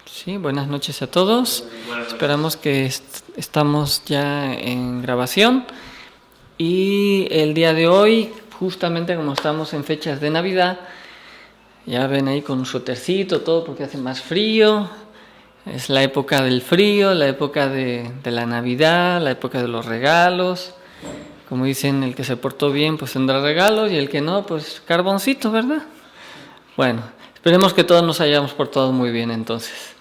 Sí, buenas noches a todos. Esperamos que estamos ya en grabación. Y el día de hoy, justamente como estamos en fechas de Navidad, ya ven ahí con un suétercito, todo porque hace más frío. Es la época del frío, la época de la Navidad, la época de los regalos. Como dicen, el que se portó bien pues tendrá regalos y el que no, pues carboncito, ¿verdad? Bueno, esperemos que todos nos hayamos portado muy bien entonces.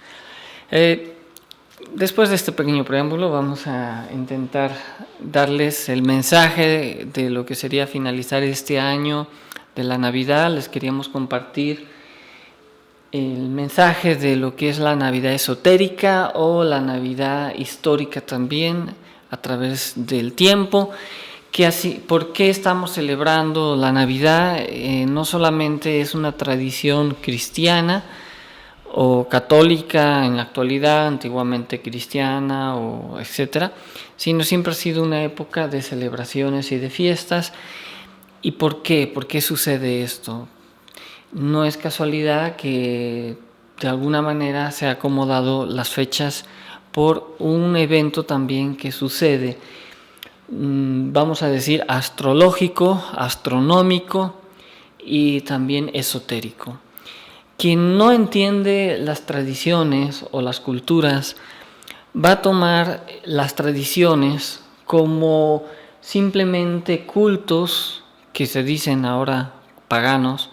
Después de este pequeño preámbulo vamos a intentar darles el mensaje de lo que sería finalizar este año de la Navidad. Les queríamos compartir el mensaje de lo que es la Navidad esotérica o la Navidad histórica también a través del tiempo. ¿Por qué estamos celebrando la Navidad? No solamente es una tradición cristiana o católica en la actualidad, antiguamente cristiana o etcétera, sino siempre ha sido una época de celebraciones y de fiestas. ¿Y por qué? ¿Por qué sucede esto? No es casualidad que de alguna manera se ha acomodado las fechas por un evento también que sucede, vamos a decir, astrológico, astronómico y también esotérico. Quien no entiende las tradiciones o las culturas va a tomar las tradiciones como simplemente cultos que se dicen ahora paganos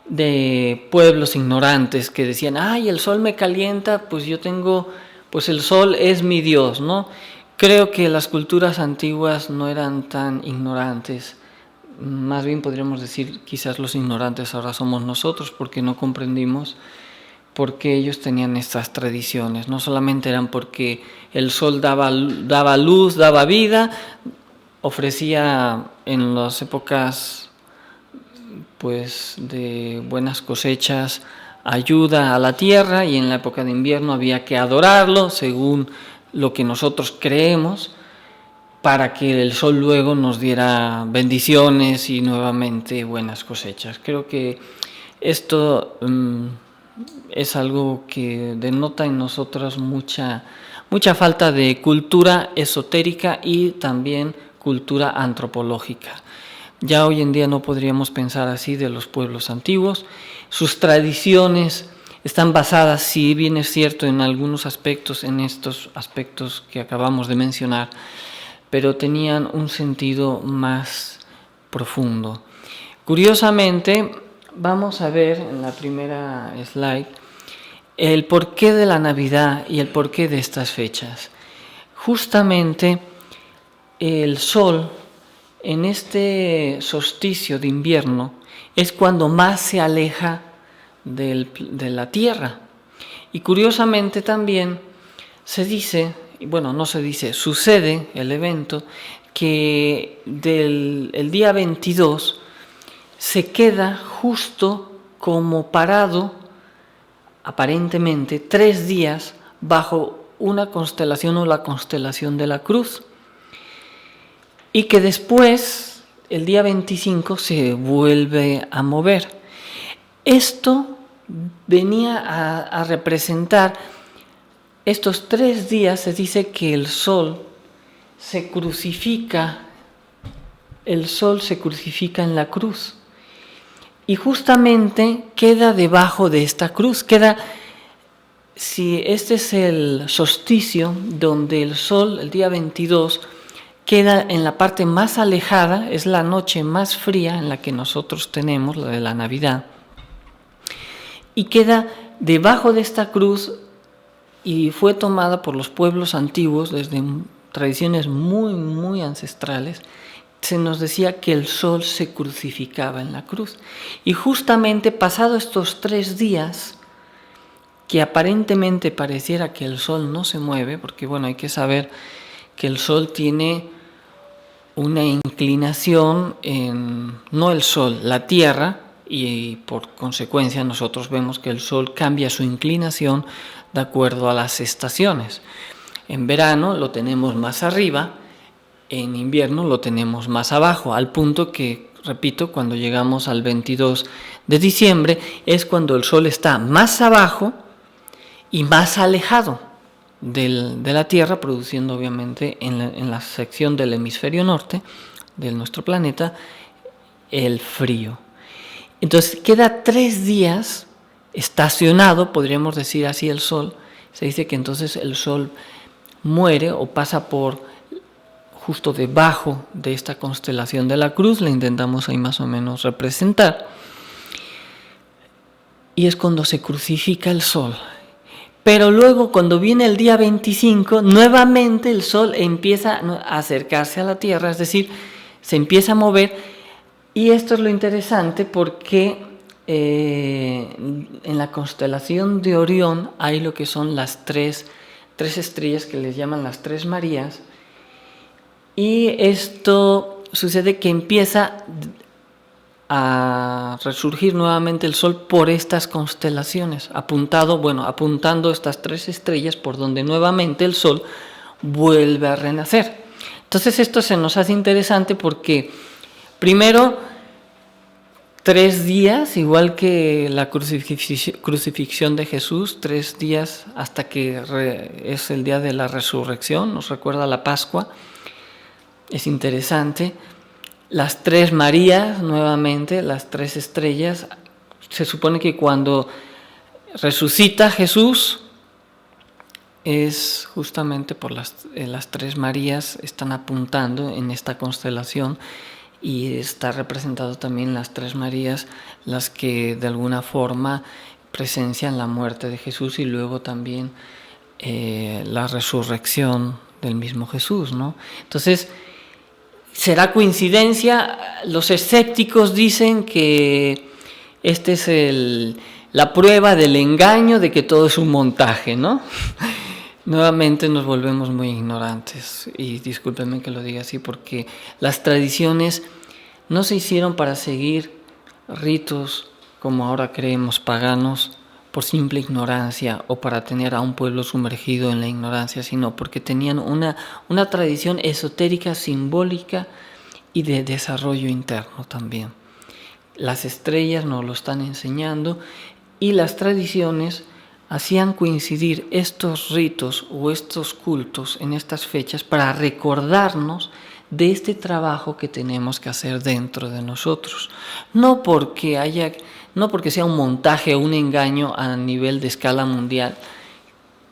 de pueblos ignorantes que decían, ay, el sol me calienta, pues yo tengo, pues el sol es mi Dios, ¿no? Creo que las culturas antiguas no eran tan ignorantes. Más bien podríamos decir, quizás los ignorantes ahora somos nosotros porque no comprendimos por qué ellos tenían estas tradiciones. No solamente eran porque el sol daba luz, daba vida, ofrecía en las épocas pues de buenas cosechas ayuda a la tierra, y en la época de invierno había que adorarlo según lo que nosotros creemos, para que el sol luego nos diera bendiciones y nuevamente buenas cosechas. Creo que esto es algo que denota en nosotros mucha falta de cultura esotérica y también cultura antropológica. Ya hoy en día no podríamos pensar así de los pueblos antiguos. Sus tradiciones están basadas, si bien es cierto, en algunos aspectos, en estos aspectos que acabamos de mencionar, pero tenían un sentido más profundo. Curiosamente, vamos a ver en la primera slide el porqué de la Navidad y el porqué de estas fechas. Justamente el sol en este solsticio de invierno es cuando más se aleja de la Tierra. Y curiosamente también se dice, bueno, no se dice, sucede el evento que el día 22 se queda justo como parado, aparentemente, 3 días bajo una constelación o la constelación de la Cruz, y que después, el día 25, se vuelve a mover. Esto venía a representar estos 3 días. Se dice que el sol se crucifica en la cruz, y justamente queda debajo de esta cruz, si este es el solsticio donde el sol, el día 22, queda en la parte más alejada, es la noche más fría en la que nosotros tenemos, la de la Navidad, y queda debajo de esta cruz, y fue tomada por los pueblos antiguos desde tradiciones muy, muy ancestrales. Se nos decía que el sol se crucificaba en la cruz, y justamente pasado estos 3 días, que aparentemente pareciera que el sol no se mueve, porque bueno, hay que saber que el sol tiene una inclinación no el sol, la Tierra, y por consecuencia nosotros vemos que el sol cambia su inclinación de acuerdo a las estaciones. En verano lo tenemos más arriba, en invierno lo tenemos más abajo, al punto que repito, cuando llegamos al 22 de diciembre, es cuando el Sol está más abajo y más alejado de la Tierra, produciendo obviamente en la sección del hemisferio norte de nuestro planeta el frío. Entonces queda 3 días estacionado, podríamos decir así, el Sol. Se dice que entonces el Sol muere o pasa por justo debajo de esta constelación de la Cruz, la intentamos ahí más o menos representar, y es cuando se crucifica el Sol. Pero luego, cuando viene el día 25, nuevamente el Sol empieza a acercarse a la Tierra, es decir, se empieza a mover, y esto es lo interesante porque en la constelación de Orión hay lo que son las tres estrellas que les llaman las Tres Marías, y esto sucede que empieza a resurgir nuevamente el Sol por estas constelaciones, apuntando estas 3 estrellas por donde nuevamente el Sol vuelve a renacer. Entonces esto se nos hace interesante porque primero 3 días, igual que la crucifixión de Jesús, 3 días hasta que es el día de la resurrección, nos recuerda la Pascua, es interesante. Las 3 Marías, nuevamente, las 3 estrellas, se supone que cuando resucita Jesús es justamente por las 3 Marías están apuntando en esta constelación, y está representado también las 3 Marías, las que de alguna forma presencian la muerte de Jesús y luego también la resurrección del mismo Jesús, ¿no? Entonces, ¿será coincidencia? Los escépticos dicen que esta es la prueba del engaño, de que todo es un montaje, ¿no? Nuevamente nos volvemos muy ignorantes, y discúlpenme que lo diga así, porque las tradiciones no se hicieron para seguir ritos como ahora creemos paganos por simple ignorancia o para tener a un pueblo sumergido en la ignorancia, sino porque tenían una tradición esotérica, simbólica y de desarrollo interno también. Las estrellas nos lo están enseñando, y las tradiciones hacían coincidir estos ritos o estos cultos en estas fechas para recordarnos de este trabajo que tenemos que hacer dentro de nosotros. No porque sea un montaje o un engaño a nivel de escala mundial,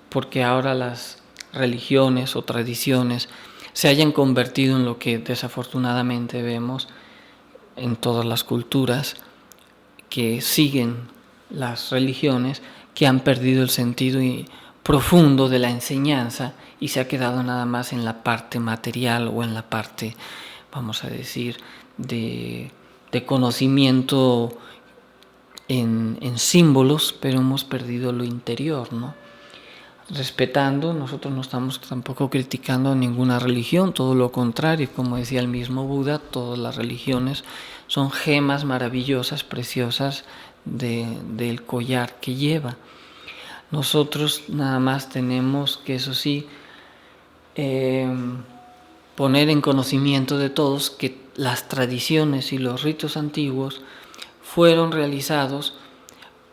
porque ahora las religiones o tradiciones se hayan convertido en lo que desafortunadamente vemos en todas las culturas que siguen las religiones, que han perdido el sentido profundo de la enseñanza y se ha quedado nada más en la parte material o en la parte, vamos a decir, de conocimiento en símbolos, pero hemos perdido lo interior, ¿no? Respetando, nosotros no estamos tampoco criticando ninguna religión, todo lo contrario, como decía el mismo Buda, todas las religiones son gemas maravillosas, preciosas del collar que lleva. Nosotros nada más tenemos que, eso sí, poner en conocimiento de todos que las tradiciones y los ritos antiguos fueron realizados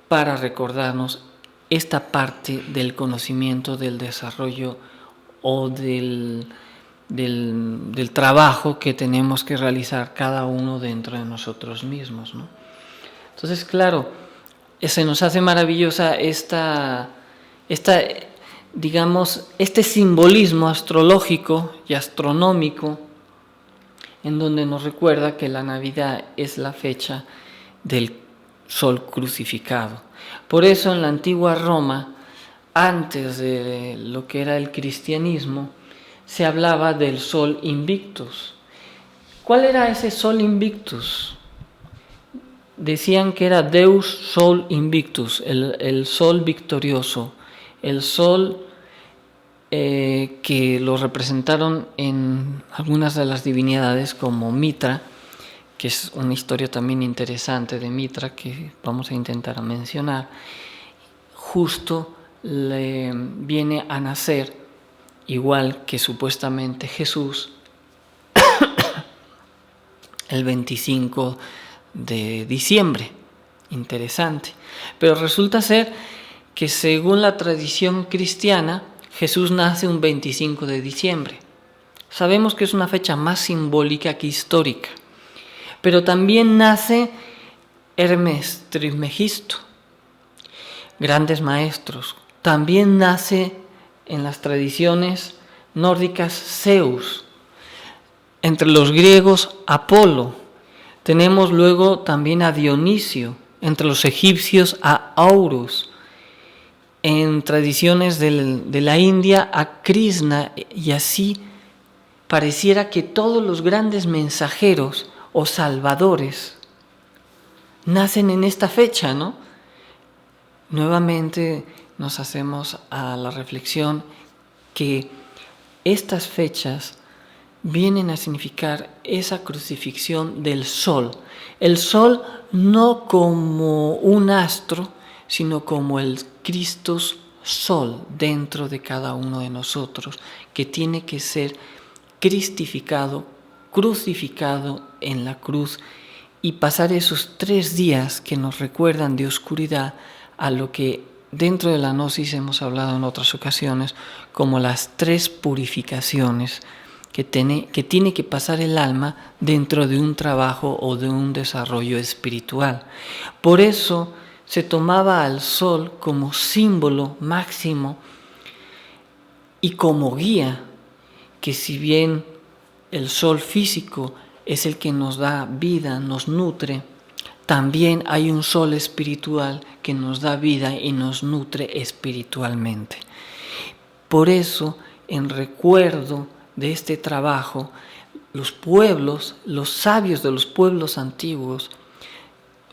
para recordarnos esta parte del conocimiento, del desarrollo o del trabajo que tenemos que realizar cada uno dentro de nosotros mismos, ¿no? Entonces, claro, se nos hace maravillosa digamos, este simbolismo astrológico y astronómico, en donde nos recuerda que la Navidad es la fecha del Sol crucificado. Por eso en la antigua Roma, antes de lo que era el cristianismo, se hablaba del Sol Invictus. ¿Cuál era ese Sol Invictus? Decían que era Deus Sol Invictus, el Sol victorioso, el Sol que lo representaron en algunas de las divinidades como Mitra, que es una historia también interesante de Mitra que vamos a intentar mencionar. Justo le viene a nacer, igual que supuestamente Jesús, el 25 de diciembre. Interesante. Pero resulta ser que según la tradición cristiana, Jesús nace un 25 de diciembre. Sabemos que es una fecha más simbólica que histórica. Pero también nace Hermes Trismegisto, grandes maestros. También nace en las tradiciones nórdicas Zeus. Entre los griegos Apolo. Tenemos luego también a Dionisio. Entre los egipcios a Horus. En tradiciones de la India a Krishna, y así pareciera que todos los grandes mensajeros o salvadores nacen en esta fecha, ¿no? Nuevamente nos hacemos a la reflexión que estas fechas vienen a significar esa crucifixión del sol. El sol no como un astro, sino como el Cristo Sol dentro de cada uno de nosotros, que tiene que ser cristificado, crucificado en la cruz y pasar esos 3 días que nos recuerdan de oscuridad a lo que dentro de la gnosis hemos hablado en otras ocasiones como las 3 purificaciones que tiene que pasar el alma dentro de un trabajo o de un desarrollo espiritual. Por eso se tomaba al sol como símbolo máximo y como guía, que si bien el sol físico es el que nos da vida, nos nutre, también hay un sol espiritual que nos da vida y nos nutre espiritualmente. Por eso, en recuerdo de este trabajo, los pueblos, los sabios de los pueblos antiguos,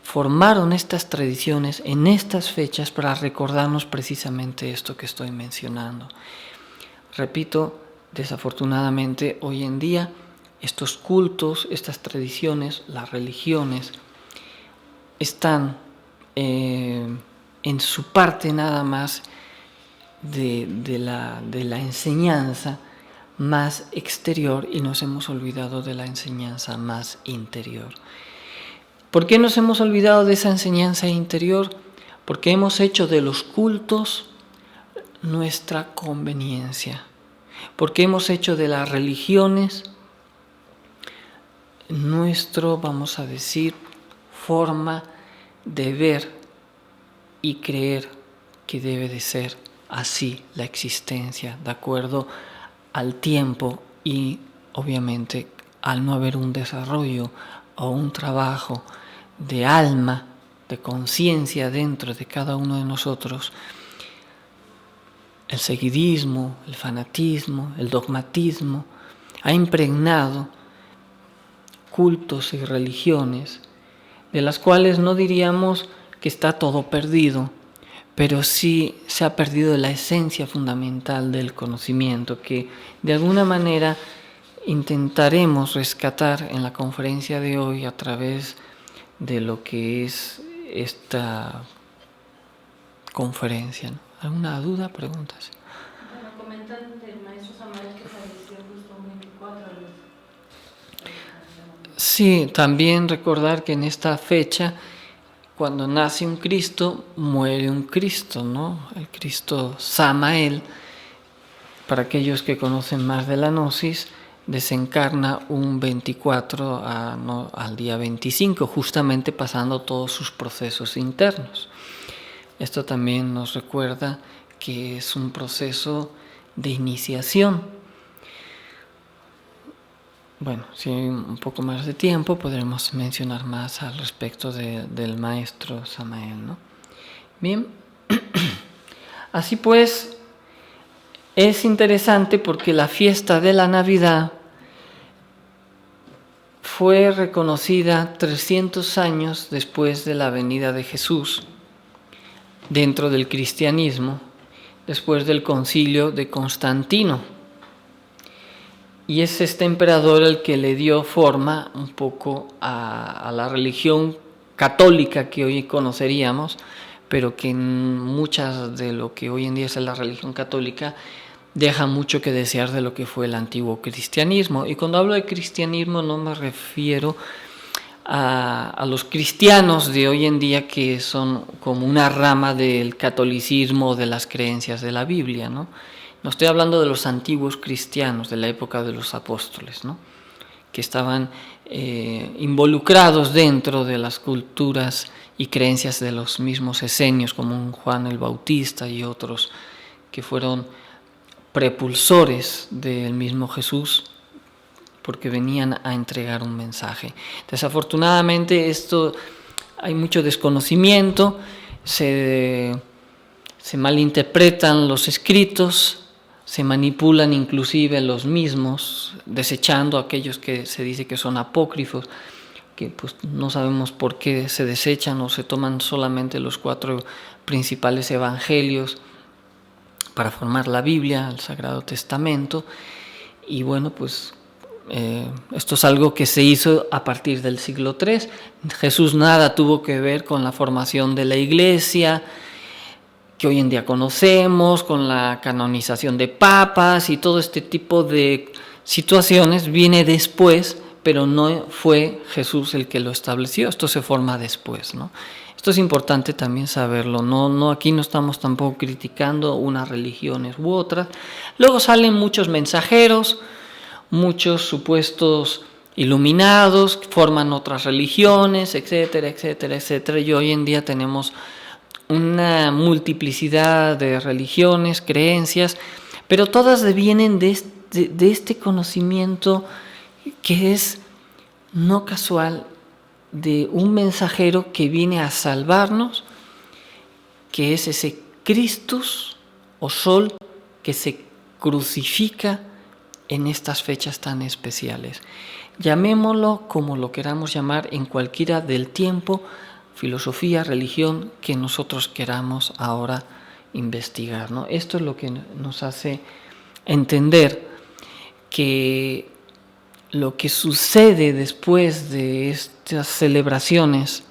formaron estas tradiciones en estas fechas para recordarnos precisamente esto que estoy mencionando. Repito, desafortunadamente hoy en día estos cultos, estas tradiciones, las religiones están en su parte nada más de la enseñanza más exterior y nos hemos olvidado de la enseñanza más interior. ¿Por qué nos hemos olvidado de esa enseñanza interior? Porque hemos hecho de los cultos nuestra conveniencia. Porque hemos hecho de las religiones nuestro, vamos a decir, forma de ver y creer que debe de ser así la existencia, de acuerdo al tiempo y obviamente al no haber un desarrollo o un trabajo de alma, de conciencia dentro de cada uno de nosotros, el seguidismo, el fanatismo, el dogmatismo ha impregnado cultos y religiones de las cuales no diríamos que está todo perdido, pero sí se ha perdido la esencia fundamental del conocimiento que de alguna manera intentaremos rescatar en la conferencia de hoy a través de lo que es esta conferencia, ¿no? ¿Alguna duda? Preguntas. Bueno, comentan del maestro Samael que falleció justo un 24 años. Sí, también recordar que en esta fecha, cuando nace un Cristo, muere un Cristo, ¿no? El Cristo Samael, para aquellos que conocen más de la gnosis, desencarna un 24 al día 25, justamente pasando todos sus procesos internos. Esto también nos recuerda que es un proceso de iniciación. Bueno, si hay un poco más de tiempo podremos mencionar más al respecto del maestro Samael, ¿no? Bien, así pues, es interesante porque la fiesta de la Navidad fue reconocida 300 años después de la venida de Jesús dentro del cristianismo, después del concilio de Constantino. Y es este emperador el que le dio forma un poco a la religión católica que hoy conoceríamos, pero que en muchas de lo que hoy en día es la religión católica deja mucho que desear de lo que fue el antiguo cristianismo. Y cuando hablo de cristianismo no me refiero a los cristianos de hoy en día, que son como una rama del catolicismo, de las creencias de la Biblia, ¿no? No estoy hablando de los antiguos cristianos de la época de los apóstoles, ¿no? Que estaban involucrados dentro de las culturas y creencias de los mismos esenios, como un Juan el Bautista y otros que fueron prepulsores del mismo Jesús, porque venían a entregar un mensaje. Desafortunadamente hay mucho desconocimiento, se malinterpretan los escritos, se manipulan inclusive los mismos, desechando aquellos que se dice que son apócrifos, que pues no sabemos por qué se desechan, o se toman solamente los 4 principales evangelios para formar la Biblia, el Sagrado Testamento. Y bueno, pues esto es algo que se hizo a partir del siglo III. Jesús nada tuvo que ver con la formación de la Iglesia que hoy en día conocemos, con la canonización de papas y todo este tipo de situaciones. Viene después, pero no fue Jesús el que lo estableció. Esto se forma después, ¿no? Esto es importante también saberlo. No, aquí no estamos tampoco criticando unas religiones u otras. Luego salen muchos mensajeros, muchos supuestos iluminados, forman otras religiones, etcétera, etcétera, etcétera. Y hoy en día tenemos una multiplicidad de religiones, creencias, pero todas devienen de este conocimiento que es no casual, de un mensajero que viene a salvarnos, que es ese Christus o Sol que se crucifica en estas fechas tan especiales. Llamémoslo como lo queramos llamar, en cualquiera del tiempo, filosofía, religión que nosotros queramos ahora investigar, ¿no? Esto es lo que nos hace entender que lo que sucede después de estas celebraciones,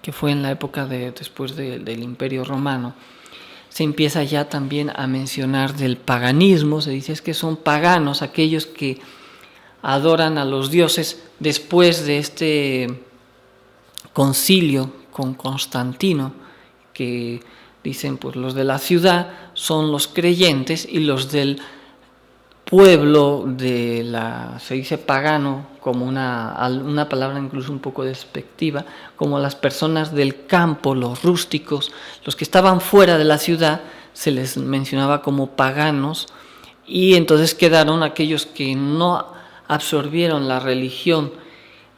que fue en la época después del Imperio Romano, se empieza ya también a mencionar del paganismo. Se dice que son paganos aquellos que adoran a los dioses después de este concilio con Constantino, que dicen pues los de la ciudad son los creyentes y los del pueblo se dice pagano como una palabra incluso un poco despectiva, como las personas del campo, los rústicos, los que estaban fuera de la ciudad, se les mencionaba como paganos. Y entonces quedaron aquellos que no absorbieron la religión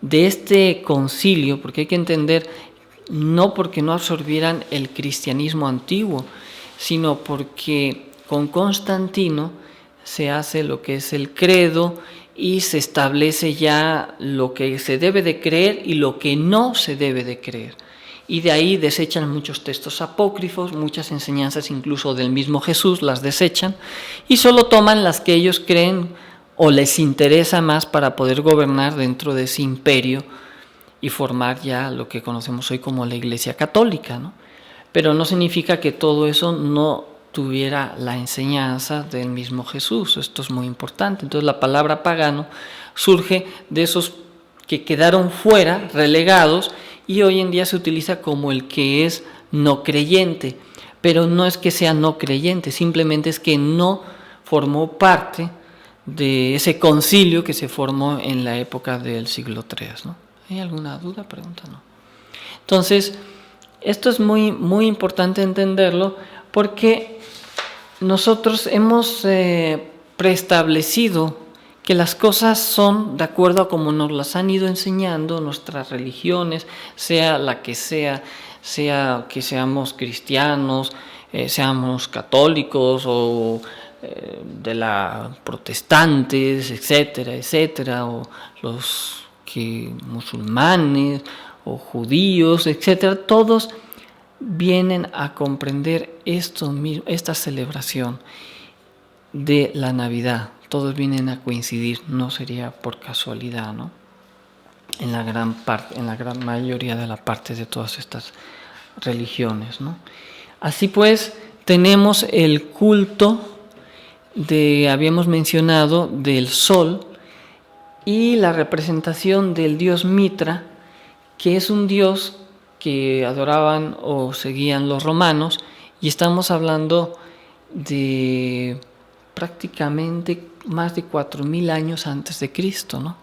de este concilio, porque hay que entender, no porque no absorbieran el cristianismo antiguo, sino porque con Constantino se hace lo que es el credo y se establece ya lo que se debe de creer y lo que no se debe de creer. Y de ahí desechan muchos textos apócrifos, muchas enseñanzas incluso del mismo Jesús las desechan y solo toman las que ellos creen o les interesa más para poder gobernar dentro de ese imperio y formar ya lo que conocemos hoy como la Iglesia Católica, ¿no? Pero no significa que todo eso no tuviera la enseñanza del mismo Jesús. Esto es muy importante. Entonces la palabra pagano surge de esos que quedaron fuera, relegados, y hoy en día se utiliza como el que es no creyente. Pero no es que sea no creyente, simplemente es que no formó parte de ese concilio que se formó en la época del siglo III, ¿no? ¿Hay alguna duda? Pregunta, ¿no? Entonces, esto es muy, muy importante entenderlo, porque nosotros hemos preestablecido que las cosas son de acuerdo a como nos las han ido enseñando nuestras religiones, sea la que sea que seamos cristianos, seamos católicos o de la protestantes, etcétera, etcétera, o los que musulmanes o judíos, etcétera, todos vienen a comprender esta celebración de la Navidad. Todos vienen a coincidir, no sería por casualidad, ¿no? En la gran mayoría de la parte de todas estas religiones, ¿no? Así pues, tenemos el culto habíamos mencionado del sol y la representación del dios Mitra, que es un dios que adoraban o seguían los romanos, y estamos hablando de prácticamente más de 4000 años antes de Cristo, ¿no?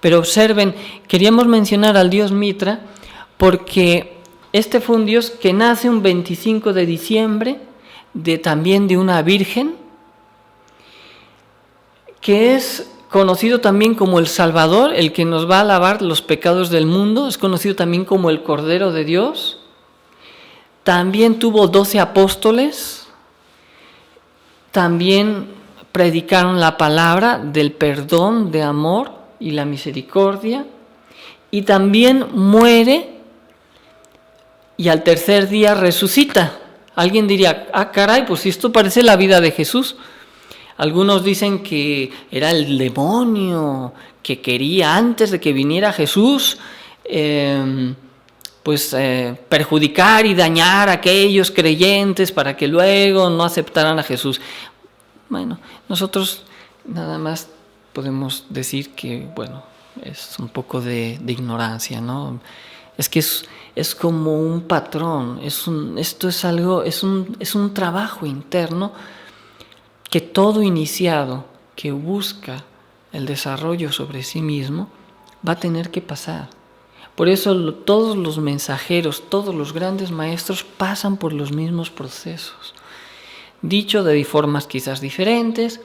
Pero observen, queríamos mencionar al dios Mitra porque este fue un dios que nace un 25 de diciembre también de una virgen, que es conocido también como el Salvador, el que nos va a lavar los pecados del mundo, es conocido también como el Cordero de Dios. También tuvo 12 apóstoles, también predicaron la palabra del perdón, de amor y la misericordia, y también muere y al tercer día resucita. Alguien diría, caray, pues esto parece la vida de Jesús. Algunos dicen que era el demonio que quería, antes de que viniera Jesús, perjudicar y dañar a aquellos creyentes para que luego no aceptaran a Jesús. Bueno, nosotros nada más podemos decir que, es un poco de ignorancia, ¿no? Es que es como un patrón, es un trabajo interno que todo iniciado que busca el desarrollo sobre sí mismo va a tener que pasar. Por eso todos los mensajeros, todos los grandes maestros pasan por los mismos procesos. Dicho de formas quizás diferentes,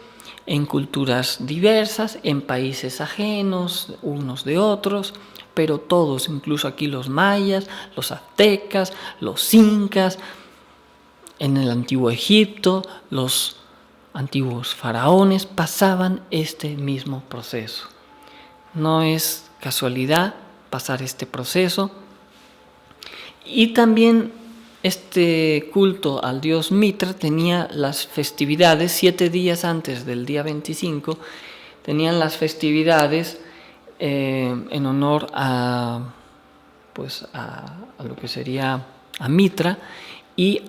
en culturas diversas, en países ajenos unos de otros, pero todos, incluso aquí los mayas, los aztecas, los incas, en el antiguo Egipto, los antiguos faraones pasaban este mismo proceso. No es casualidad pasar este proceso. Y también este culto al dios Mitra tenía las festividades, 7 días antes del día 25, tenían las festividades en honor a lo que sería a Mitra, y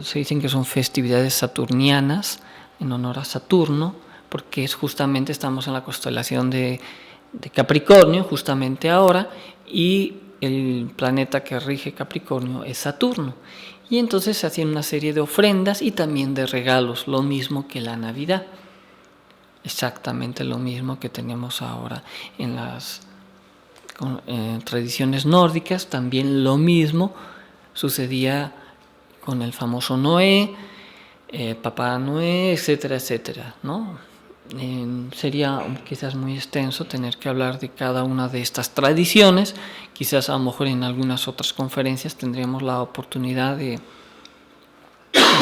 se dicen que son festividades saturnianas en honor a Saturno, porque justamente estamos en la constelación de Capricornio justamente ahora, y el planeta que rige Capricornio es Saturno. Y entonces se hacían una serie de ofrendas y también de regalos, lo mismo que la Navidad, exactamente lo mismo que tenemos ahora en las tradiciones nórdicas. También lo mismo sucedía con el famoso Noé, Papá Noé, etcétera, etcétera, ¿no? Sería quizás muy extenso tener que hablar de cada una de estas tradiciones. Quizás a lo mejor en algunas otras conferencias tendríamos la oportunidad de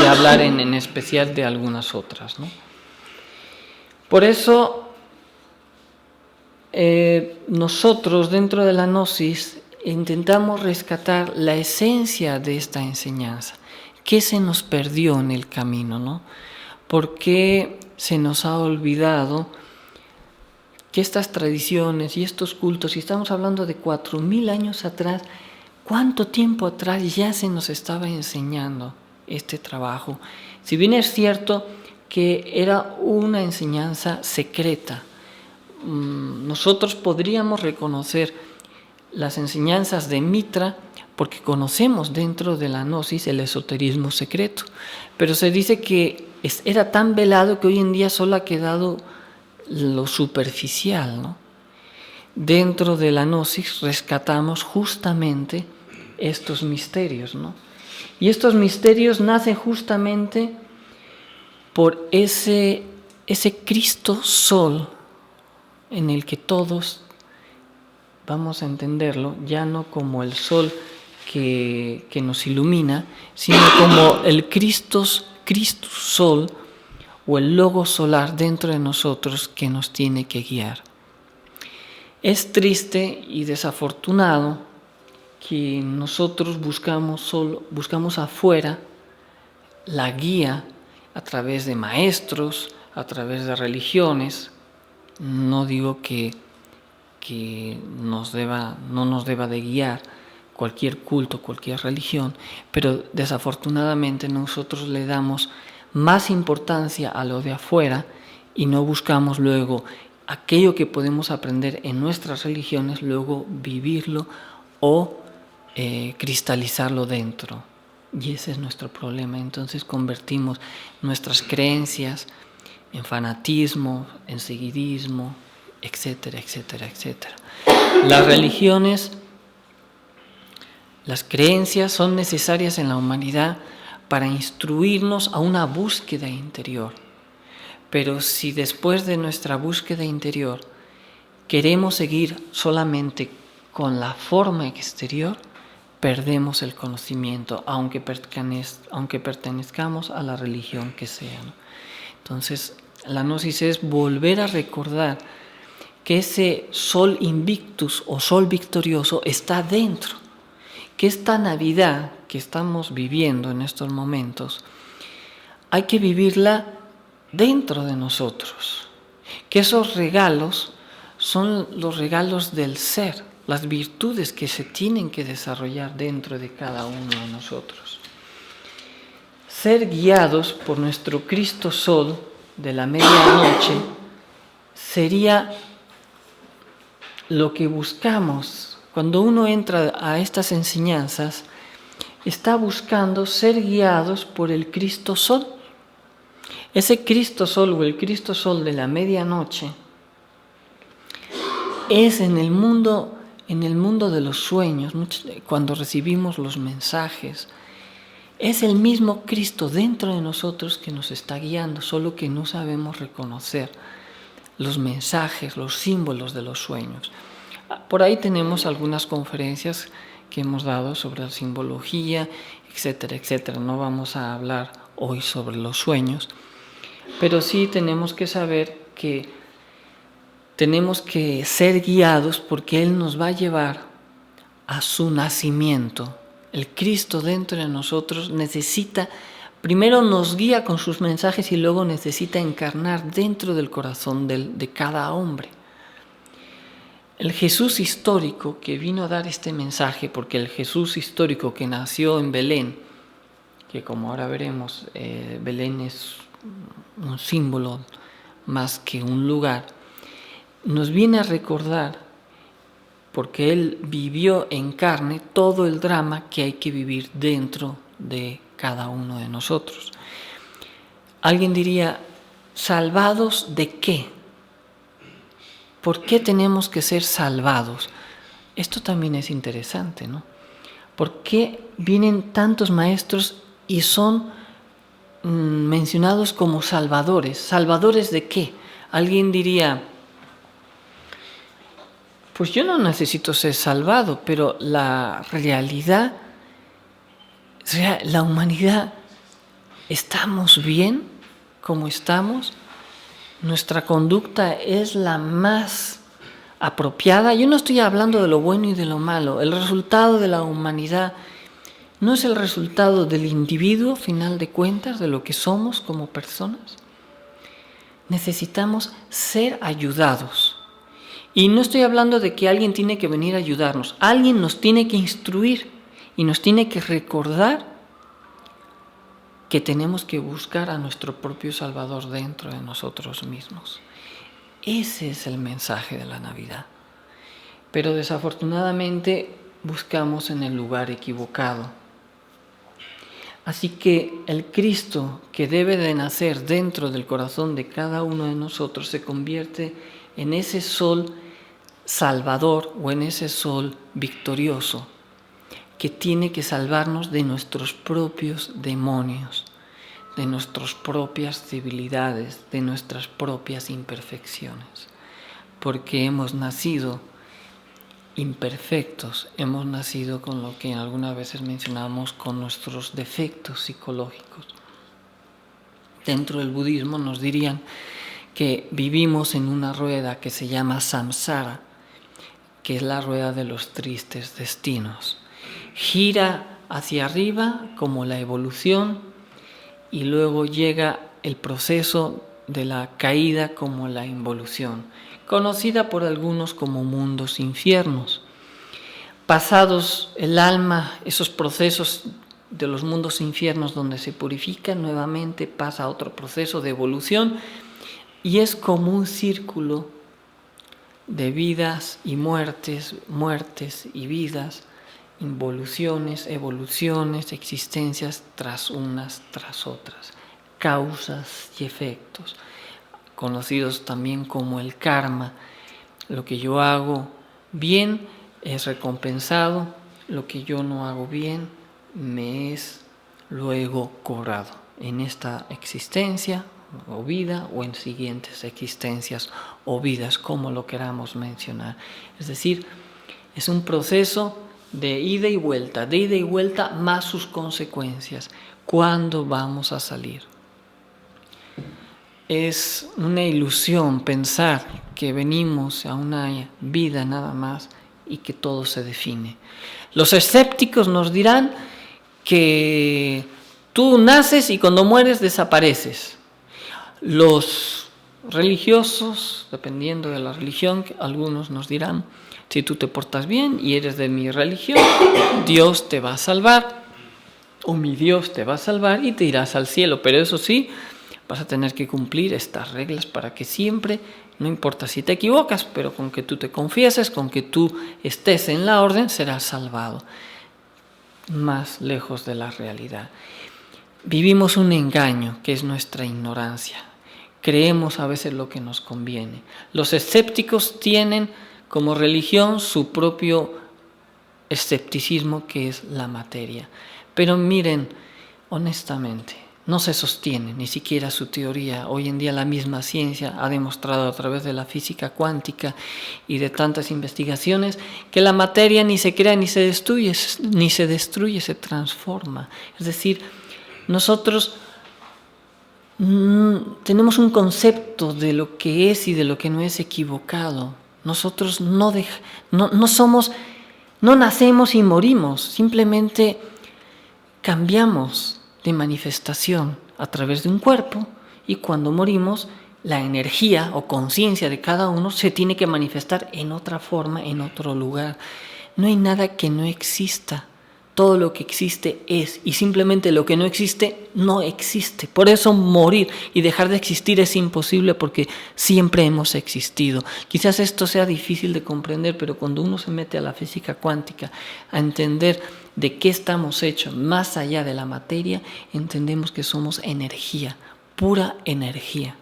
hablar en especial de algunas otras, ¿no? Por eso nosotros dentro de la Gnosis intentamos rescatar la esencia de esta enseñanza. ¿Qué se nos perdió en el camino, no? ¿Por qué se nos ha olvidado que estas tradiciones y estos cultos, y estamos hablando de 4000 años atrás, cuánto tiempo atrás ya se nos estaba enseñando este trabajo? Si bien es cierto que era una enseñanza secreta, nosotros podríamos reconocer las enseñanzas de Mitra porque conocemos dentro de la Gnosis el esoterismo secreto, pero se dice que era tan velado que hoy en día solo ha quedado lo superficial, ¿no? Dentro de la Gnosis rescatamos justamente estos misterios, ¿no? Y estos misterios nacen justamente por ese Cristo Sol en el que todos vamos a entenderlo ya no como el sol que nos ilumina, sino como el Cristo Sol o el logo solar dentro de nosotros que nos tiene que guiar. Es triste y desafortunado que nosotros buscamos afuera la guía a través de maestros, a través de religiones. No digo que no nos deba de guiar cualquier culto, cualquier religión, pero desafortunadamente nosotros le damos más importancia a lo de afuera y no buscamos luego aquello que podemos aprender en nuestras religiones, luego vivirlo o cristalizarlo dentro. Y ese es nuestro problema. Entonces convertimos nuestras creencias en fanatismo, en seguidismo, etcétera, etcétera, etcétera. Las religiones, las creencias son necesarias en la humanidad para instruirnos a una búsqueda interior. Pero si después de nuestra búsqueda interior queremos seguir solamente con la forma exterior, perdemos el conocimiento, aunque pertenezcamos a la religión que sea, ¿no? Entonces, la gnosis es volver a recordar que ese sol invictus o sol victorioso está dentro, que esta Navidad que estamos viviendo en estos momentos, hay que vivirla dentro de nosotros, que esos regalos son los regalos del ser, las virtudes que se tienen que desarrollar dentro de cada uno de nosotros. Ser guiados por nuestro Cristo Sol de la medianoche sería lo que buscamos. Cuando uno entra a estas enseñanzas, está buscando ser guiados por el Cristo Sol. Ese Cristo Sol o el Cristo Sol de la medianoche es en el mundo de los sueños, cuando recibimos los mensajes. Es el mismo Cristo dentro de nosotros que nos está guiando, solo que no sabemos reconocer los mensajes, los símbolos de los sueños. Por ahí tenemos algunas conferencias que hemos dado sobre la simbología, etcétera, etcétera. No vamos a hablar hoy sobre los sueños, pero sí tenemos que saber que tenemos que ser guiados porque Él nos va a llevar a su nacimiento. El Cristo dentro de nosotros primero nos guía con sus mensajes y luego necesita encarnar dentro del corazón de cada hombre. El Jesús histórico que vino a dar este mensaje, porque el Jesús histórico que nació en Belén, que como ahora veremos, Belén es un símbolo más que un lugar, nos viene a recordar, porque Él vivió en carne todo el drama que hay que vivir dentro de cada uno de nosotros. Alguien diría, ¿salvados de qué? ¿Por qué tenemos que ser salvados? Esto también es interesante, ¿no? ¿Por qué vienen tantos maestros y son mencionados como salvadores? ¿Salvadores de qué? Alguien diría, pues yo no necesito ser salvado, pero la realidad, la humanidad, ¿estamos bien como estamos? ¿Nuestra conducta es la más apropiada? Yo no estoy hablando de lo bueno y de lo malo. El resultado de la humanidad no es el resultado del individuo, final de cuentas, de lo que somos como personas. Necesitamos ser ayudados. Y no estoy hablando de que alguien tiene que venir a ayudarnos. Alguien nos tiene que instruir y nos tiene que recordar que tenemos que buscar a nuestro propio Salvador dentro de nosotros mismos. Ese es el mensaje de la Navidad. Pero desafortunadamente buscamos en el lugar equivocado. Así que el Cristo que debe de nacer dentro del corazón de cada uno de nosotros se convierte en ese sol salvador o en ese sol victorioso que tiene que salvarnos de nuestros propios demonios, de nuestras propias debilidades, de nuestras propias imperfecciones, porque hemos nacido imperfectos, hemos nacido con lo que algunas veces mencionamos, con nuestros defectos psicológicos. Dentro del budismo nos dirían que vivimos en una rueda que se llama samsara, que es la rueda de los tristes destinos. Gira hacia arriba como la evolución y luego llega el proceso de la caída como la involución, conocida por algunos como mundos infiernos. Pasados el alma, esos procesos de los mundos infiernos donde se purifica, nuevamente pasa a otro proceso de evolución y es como un círculo de vidas y muertes, muertes y vidas, involuciones, evoluciones, existencias tras unas tras otras, causas y efectos, conocidos también como el karma. Lo que yo hago bien es recompensado, lo que yo no hago bien me es luego cobrado en esta existencia o vida o en siguientes existencias o vidas, como lo queramos mencionar. Es decir, es un proceso de ida y vuelta más sus consecuencias. ¿Cuándo vamos a salir? Es una ilusión pensar que venimos a una vida nada más y que todo se define. Los escépticos nos dirán que tú naces y cuando mueres desapareces. Los religiosos, dependiendo de la religión, algunos nos dirán, si tú te portas bien y eres de mi religión, Dios te va a salvar, o mi Dios te va a salvar y te irás al cielo. Pero eso sí, vas a tener que cumplir estas reglas para que siempre, no importa si te equivocas, pero con que tú te confieses, con que tú estés en la orden, serás salvado. Más lejos de la realidad. Vivimos un engaño que es nuestra ignorancia. Creemos a veces lo que nos conviene. Los escépticos tienen como religión su propio escepticismo, que es la materia. Pero miren, honestamente, no se sostiene ni siquiera su teoría. Hoy en día la misma ciencia ha demostrado a través de la física cuántica y de tantas investigaciones que la materia ni se crea ni se destruye, se transforma. Es decir, nosotros tenemos un concepto de lo que es y de lo que no es equivocado. Nosotros no nacemos y morimos, simplemente cambiamos de manifestación a través de un cuerpo y cuando morimos la energía o conciencia de cada uno se tiene que manifestar en otra forma, en otro lugar. No hay nada que no exista. Todo lo que existe es, y simplemente lo que no existe, no existe. Por eso morir y dejar de existir es imposible, porque siempre hemos existido. Quizás esto sea difícil de comprender, pero cuando uno se mete a la física cuántica, a entender de qué estamos hechos más allá de la materia, entendemos que somos energía, pura energía,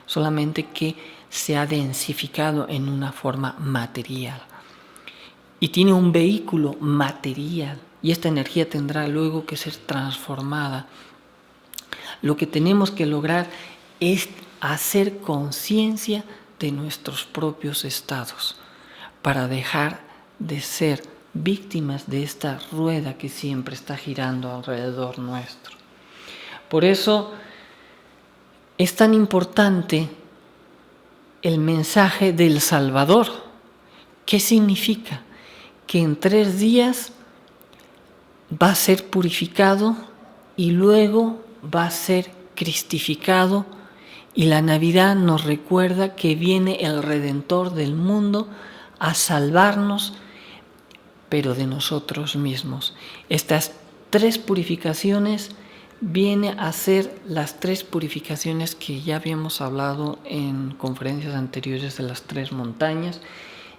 solamente que se ha densificado en una forma material. Y tiene un vehículo material. Y esta energía tendrá luego que ser transformada. Lo que tenemos que lograr es hacer conciencia de nuestros propios estados para dejar de ser víctimas de esta rueda que siempre está girando alrededor nuestro. Por eso es tan importante el mensaje del Salvador. ¿Qué significa? Que en 3 días va a ser purificado y luego va a ser cristificado, y la Navidad nos recuerda que viene el Redentor del mundo a salvarnos, pero de nosotros mismos. Estas 3 purificaciones vienen a ser las 3 purificaciones que ya habíamos hablado en conferencias anteriores de las 3 montañas.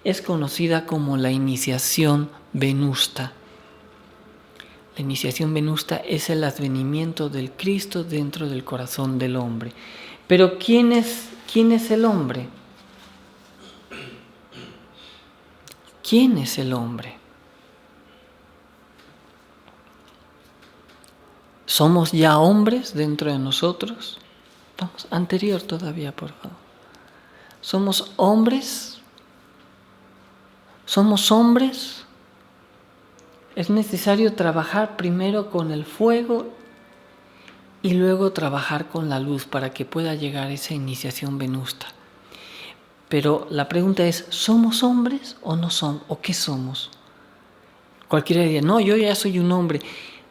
Es conocida como la iniciación venusta. La iniciación venusta es el advenimiento del Cristo dentro del corazón del hombre. Pero ¿quién es el hombre? ¿Quién es el hombre? ¿Somos ya hombres dentro de nosotros? Vamos, anterior todavía, por favor. ¿Somos hombres? ¿Somos hombres? Es necesario trabajar primero con el fuego y luego trabajar con la luz para que pueda llegar esa iniciación venusta. Pero la pregunta es, ¿somos hombres o no somos? ¿O qué somos? Cualquiera diría, no, yo ya soy un hombre.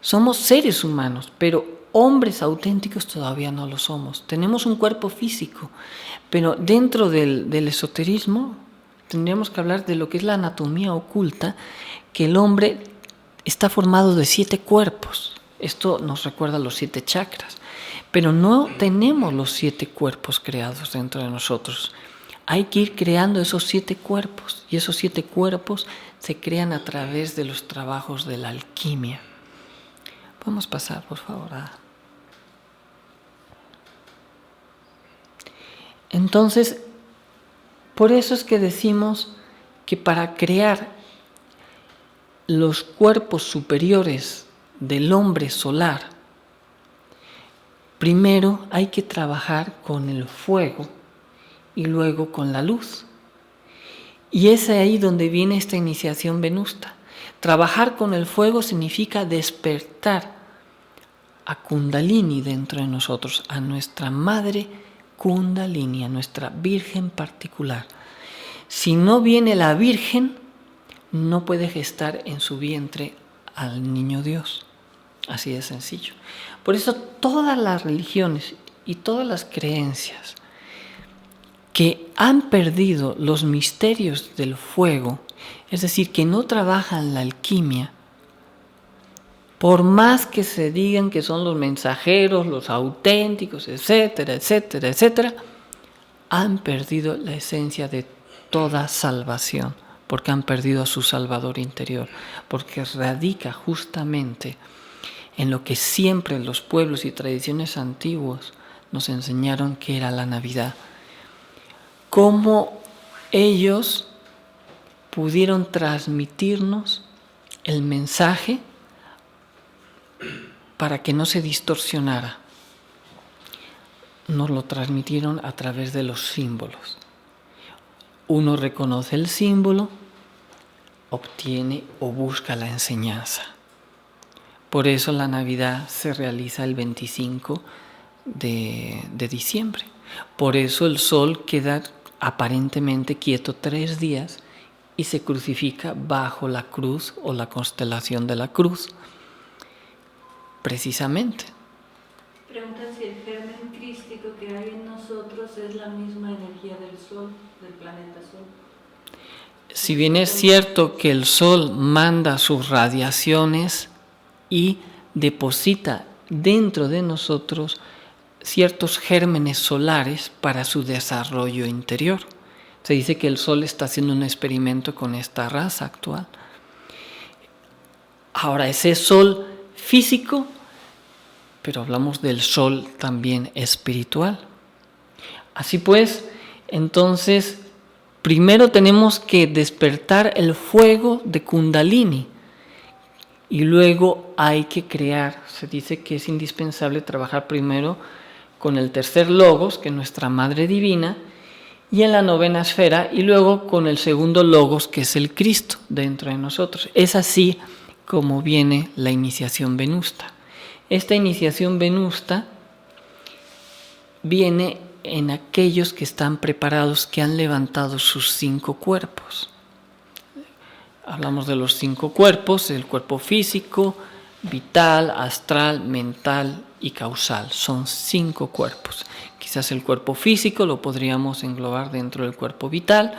Somos seres humanos, pero hombres auténticos todavía no lo somos. Tenemos un cuerpo físico, pero dentro del esoterismo tendríamos que hablar de lo que es la anatomía oculta, que el hombre está formado de 7 cuerpos. Esto nos recuerda los 7 chakras. Pero no tenemos los 7 cuerpos creados dentro de nosotros. Hay que ir creando esos 7 cuerpos. Y esos 7 cuerpos se crean a través de los trabajos de la alquimia. Podemos pasar, por favor. Entonces, por eso es que decimos que para crear los cuerpos superiores del hombre solar, primero hay que trabajar con el fuego y luego con la luz. Y es ahí donde viene esta iniciación venusta. Trabajar con el fuego significa despertar a Kundalini dentro de nosotros, a nuestra madre Kundalini, a nuestra Virgen particular. Si no viene la Virgen, no puede gestar en su vientre al niño Dios. Así de sencillo. Por eso todas las religiones y todas las creencias que han perdido los misterios del fuego, es decir, que no trabajan la alquimia, por más que se digan que son los mensajeros, los auténticos, etcétera, etcétera, etcétera, han perdido la esencia de toda salvación, porque han perdido a su Salvador interior, porque radica justamente en lo que siempre los pueblos y tradiciones antiguos nos enseñaron que era la Navidad. Cómo ellos pudieron transmitirnos el mensaje para que no se distorsionara. Nos lo transmitieron a través de los símbolos. Uno reconoce el símbolo, obtiene o busca la enseñanza. Por eso la Navidad se realiza el 25 de diciembre. Por eso el sol queda aparentemente quieto 3 días y se crucifica bajo la cruz o la constelación de la cruz. Precisamente. Preguntan si el germen crístico que hay en nosotros es la misma energía del Sol, del planeta Sol. Si bien es cierto que el Sol manda sus radiaciones y deposita dentro de nosotros ciertos gérmenes solares para su desarrollo interior. Se dice que el Sol está haciendo un experimento con esta raza actual. Ahora, ese Sol físico, pero hablamos del Sol también espiritual. Así pues, entonces, primero tenemos que despertar el fuego de Kundalini y luego hay que crear. Se dice que es indispensable trabajar primero con el tercer logos, que es nuestra Madre Divina, y en la novena esfera, y luego con el segundo logos, que es el Cristo dentro de nosotros. Es así como viene la iniciación venusta. Esta iniciación venusta viene en aquellos que están preparados, que han levantado sus 5 cuerpos. Hablamos de los 5 cuerpos: el cuerpo físico, vital, astral, mental y causal. Son 5 cuerpos. Quizás el cuerpo físico lo podríamos englobar dentro del cuerpo vital,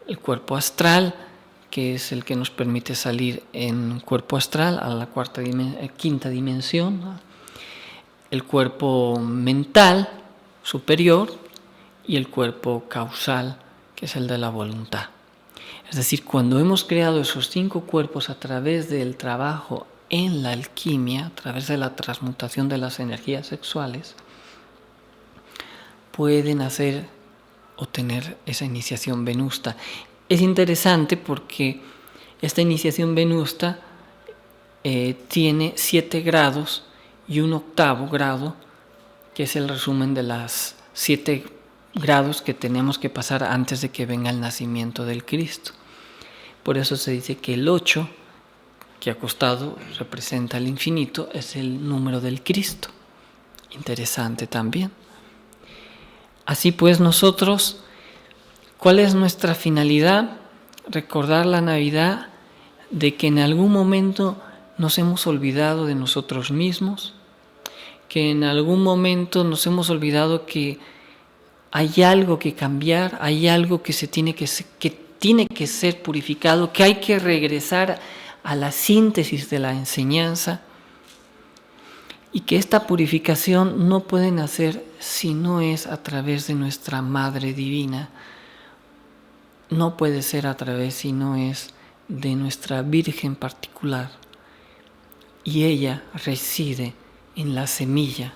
el cuerpo astral, que es el que nos permite salir en cuerpo astral a la quinta dimensión, ¿no? El cuerpo mental superior y el cuerpo causal, que es el de la voluntad. Es decir, cuando hemos creado esos 5 cuerpos a través del trabajo en la alquimia, a través de la transmutación de las energías sexuales, pueden hacer o tener esa iniciación venusta. Es interesante porque esta iniciación venusta tiene 7 grados y un 8º grado, que es el resumen de las 7 grados que tenemos que pasar antes de que venga el nacimiento del Cristo. Por eso se dice que el 8, que acostado representa el infinito, es el número del Cristo. Interesante también. Así pues, nosotros, ¿cuál es nuestra finalidad? Recordar la Navidad, de que en algún momento nos hemos olvidado de nosotros mismos, que en algún momento nos hemos olvidado que hay algo que cambiar, hay algo que tiene que ser purificado, que hay que regresar a la síntesis de la enseñanza. y que esta purificación no puede nacer si no es a través de nuestra Madre Divina, no puede ser a través si no es de nuestra Virgen particular, y ella reside en la semilla.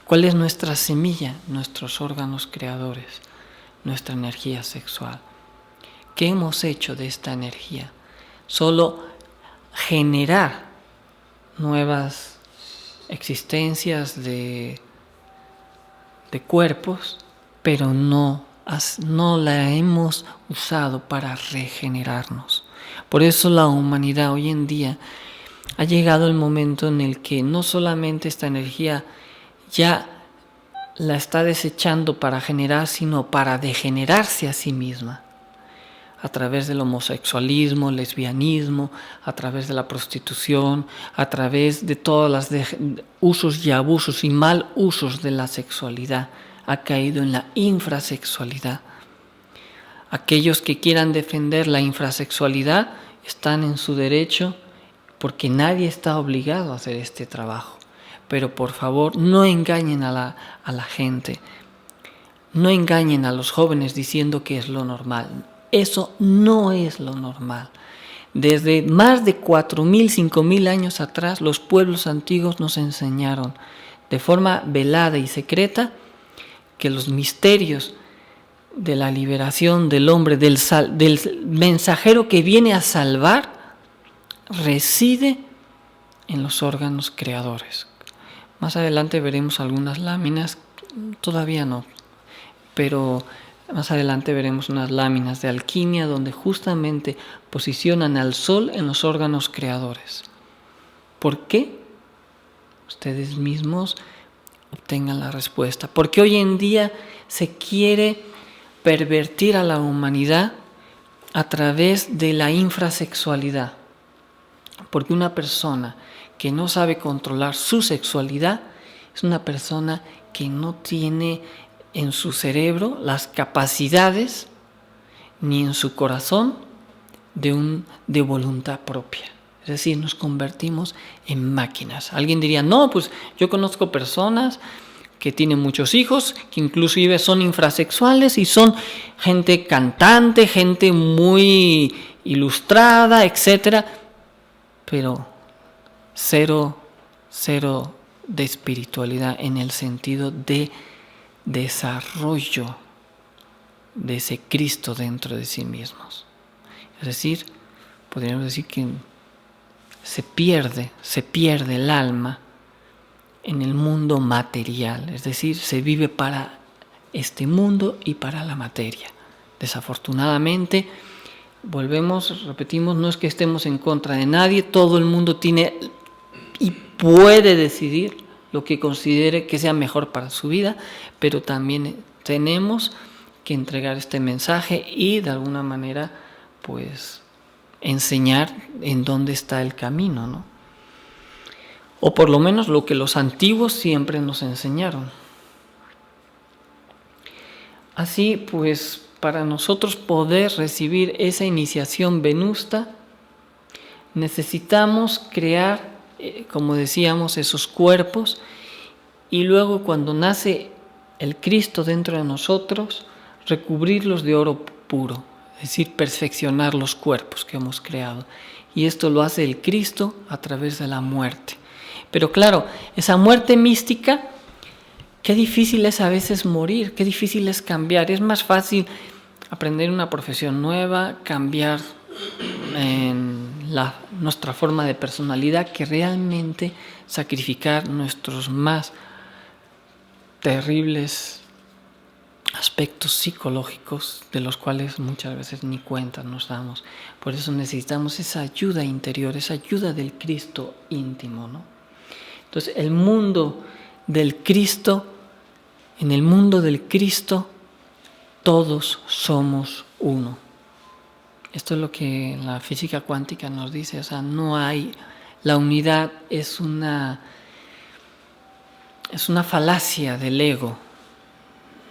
¿Cuál es nuestra semilla? Nuestros órganos creadores, nuestra energía sexual. ¿Qué hemos hecho de esta energía? Solo generar nuevas existencias de cuerpos, pero no la hemos usado para regenerarnos. Por eso la humanidad hoy en día ha llegado el momento en el que no solamente esta energía ya la está desechando para generar, sino para degenerarse a sí misma, a través del homosexualismo, lesbianismo, a través de la prostitución, a través de todos los usos y abusos y mal usos de la sexualidad. Ha caído en la infrasexualidad. Aquellos que quieran defender la infrasexualidad están en su derecho, porque nadie está obligado a hacer este trabajo. Pero por favor, no engañen a la gente, no engañen a los jóvenes diciendo que es lo normal. Eso no es lo normal. Desde más de 4.000, 5.000 años atrás, los pueblos antiguos nos enseñaron de forma velada y secreta que los misterios de la liberación del hombre, del mensajero que viene a salvar, reside en los órganos creadores. Más adelante veremos algunas láminas, todavía no, pero más adelante veremos unas láminas de alquimia donde justamente posicionan al sol en los órganos creadores. ¿Por qué? Ustedes mismos obtengan la respuesta. Porque hoy en día se quiere pervertir a la humanidad a través de la infrasexualidad. Porque una persona que no sabe controlar su sexualidad es una persona que no tiene en su cerebro las capacidades ni en su corazón de voluntad propia. Es decir, nos convertimos en máquinas. Alguien diría, no, pues yo conozco personas que tienen muchos hijos, que inclusive son infrasexuales y son gente cantante, gente muy ilustrada, etc. Pero cero de espiritualidad en el sentido de desarrollo de ese Cristo dentro de sí mismos. Es decir, podríamos decir que se pierde el alma en el mundo material, es decir, se vive para este mundo y para la materia. Desafortunadamente, repetimos, no es que estemos en contra de nadie, todo el mundo tiene y puede decidir lo que considere que sea mejor para su vida, pero también tenemos que entregar este mensaje y de alguna manera pues enseñar en dónde está el camino, ¿no? O por lo menos lo que los antiguos siempre nos enseñaron. Así pues, para nosotros poder recibir esa iniciación venusta, necesitamos crear, como decíamos, esos cuerpos, y luego cuando nace el Cristo dentro de nosotros, recubrirlos de oro puro, es decir, perfeccionar los cuerpos que hemos creado. Y esto lo hace el Cristo a través de la muerte. Pero claro, esa muerte mística, qué difícil es a veces morir, qué difícil es cambiar. Es más fácil aprender una profesión nueva, cambiar nuestra forma de personalidad, que realmente sacrificar nuestros más terribles aspectos psicológicos de los cuales muchas veces ni cuenta nos damos. Por eso necesitamos esa ayuda interior, esa ayuda del Cristo íntimo, ¿no? Entonces, en el mundo del Cristo, todos somos uno. Esto es lo que la física cuántica nos dice, o sea, no hay, la unidad es una falacia del ego.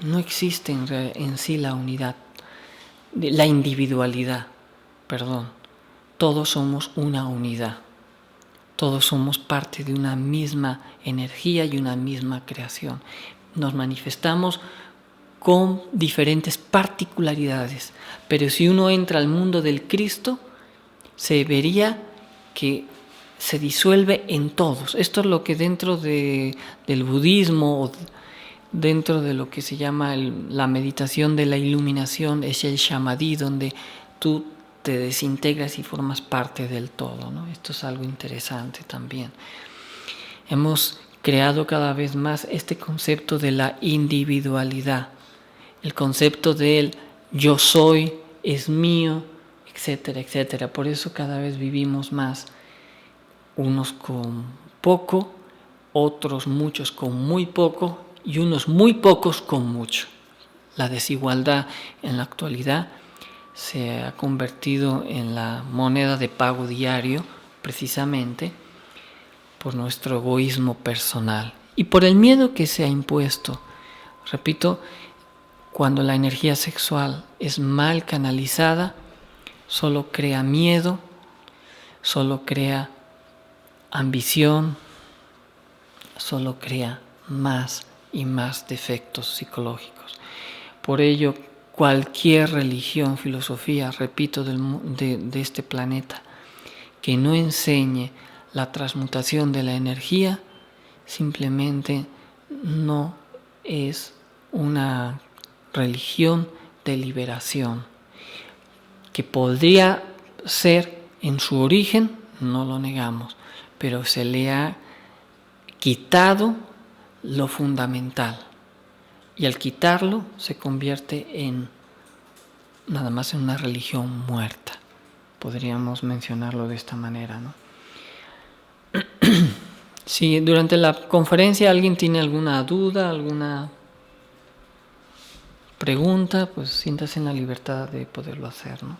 No existe en sí la unidad, la individualidad, perdón. Todos somos una unidad. Todos somos parte de una misma energía y una misma creación. Nos manifestamos con diferentes particularidades, pero si uno entra al mundo del Cristo, se vería que se disuelve en todos. Esto es lo que dentro del budismo, o dentro de lo que se llama la meditación de la iluminación, es el samadhi, donde tú te desintegras y formas parte del todo, ¿no? Esto es algo interesante también. Hemos creado cada vez más este concepto de la individualidad, el concepto del yo soy, es mío, etcétera, etcétera. Por eso cada vez vivimos más, unos con poco, otros muchos con muy poco y unos muy pocos con mucho. La desigualdad en la actualidad se ha convertido en la moneda de pago diario, precisamente por nuestro egoísmo personal y por el miedo que se ha impuesto. Repito, cuando la energía sexual es mal canalizada, solo crea miedo, solo crea ambición, solo crea más y más defectos psicológicos. Por ello, cualquier religión, filosofía, repito, de este planeta, que no enseñe la transmutación de la energía, simplemente no es una religión de liberación, que podría ser en su origen, no lo negamos, pero se le ha quitado lo fundamental, y al quitarlo se convierte en nada más en una religión muerta. Podríamos mencionarlo de esta manera, ¿no? Si durante la conferencia alguien tiene alguna duda, alguna pregunta, pues siéntase en la libertad de poderlo hacer, ¿no?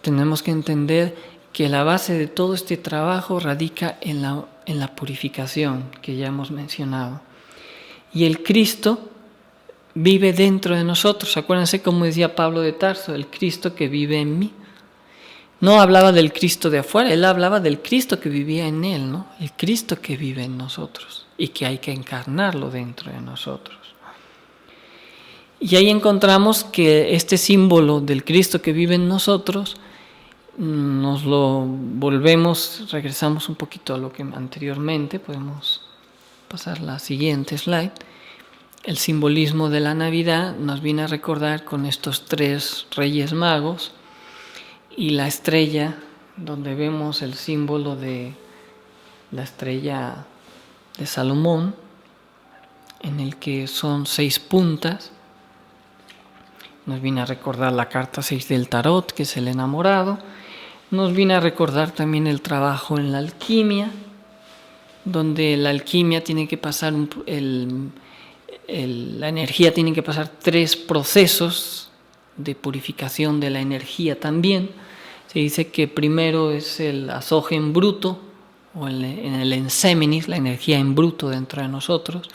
Tenemos que entender que la base de todo este trabajo radica en la purificación que ya hemos mencionado. Y el Cristo vive dentro de nosotros. Acuérdense como decía Pablo de Tarso, el Cristo que vive en mí. No hablaba del Cristo de afuera, él hablaba del Cristo que vivía en él, ¿no? El Cristo que vive en nosotros y que hay que encarnarlo dentro de nosotros. Y ahí encontramos que este símbolo del Cristo que vive en nosotros, nos lo volvemos, regresamos un poquito a lo que anteriormente, podemos pasar la siguiente slide. El simbolismo de la Navidad nos viene a recordar con estos 3 Reyes Magos y la estrella, donde vemos el símbolo de la estrella de Salomón, en el que son 6 puntas. Nos viene a recordar la carta 6 del tarot, que es el enamorado. Nos viene a recordar también el trabajo en la alquimia, donde la alquimia tiene que pasar, la energía tiene que pasar 3 procesos de purificación de la energía también. Se dice que primero es el azogue en bruto, o en el ensémenis, la energía en bruto dentro de nosotros.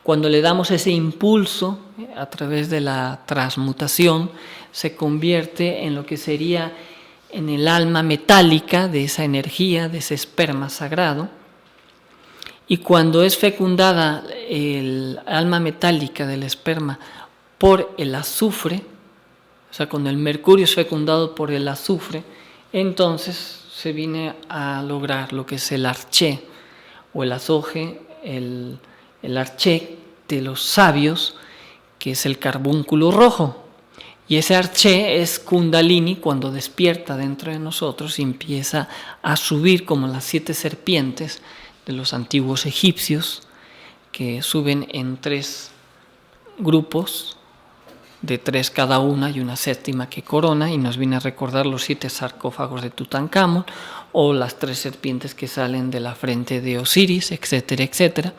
Cuando le damos ese impulso a través de la transmutación, se convierte en lo que sería en el alma metálica de esa energía, de ese esperma sagrado. Y cuando es fecundada el alma metálica del esperma por el azufre, o sea, cuando el mercurio es fecundado por el azufre, entonces se viene a lograr lo que es el arché, o el azogue, el arché de los sabios, que es el carbúnculo rojo. Y ese arché es Kundalini cuando despierta dentro de nosotros y empieza a subir como las 7 serpientes de los antiguos egipcios, que suben en 3 grupos, de 3 cada una y una séptima que corona, y nos viene a recordar los 7 sarcófagos de Tutankamón, o las 3 serpientes que salen de la frente de Osiris, etcétera, etcétera.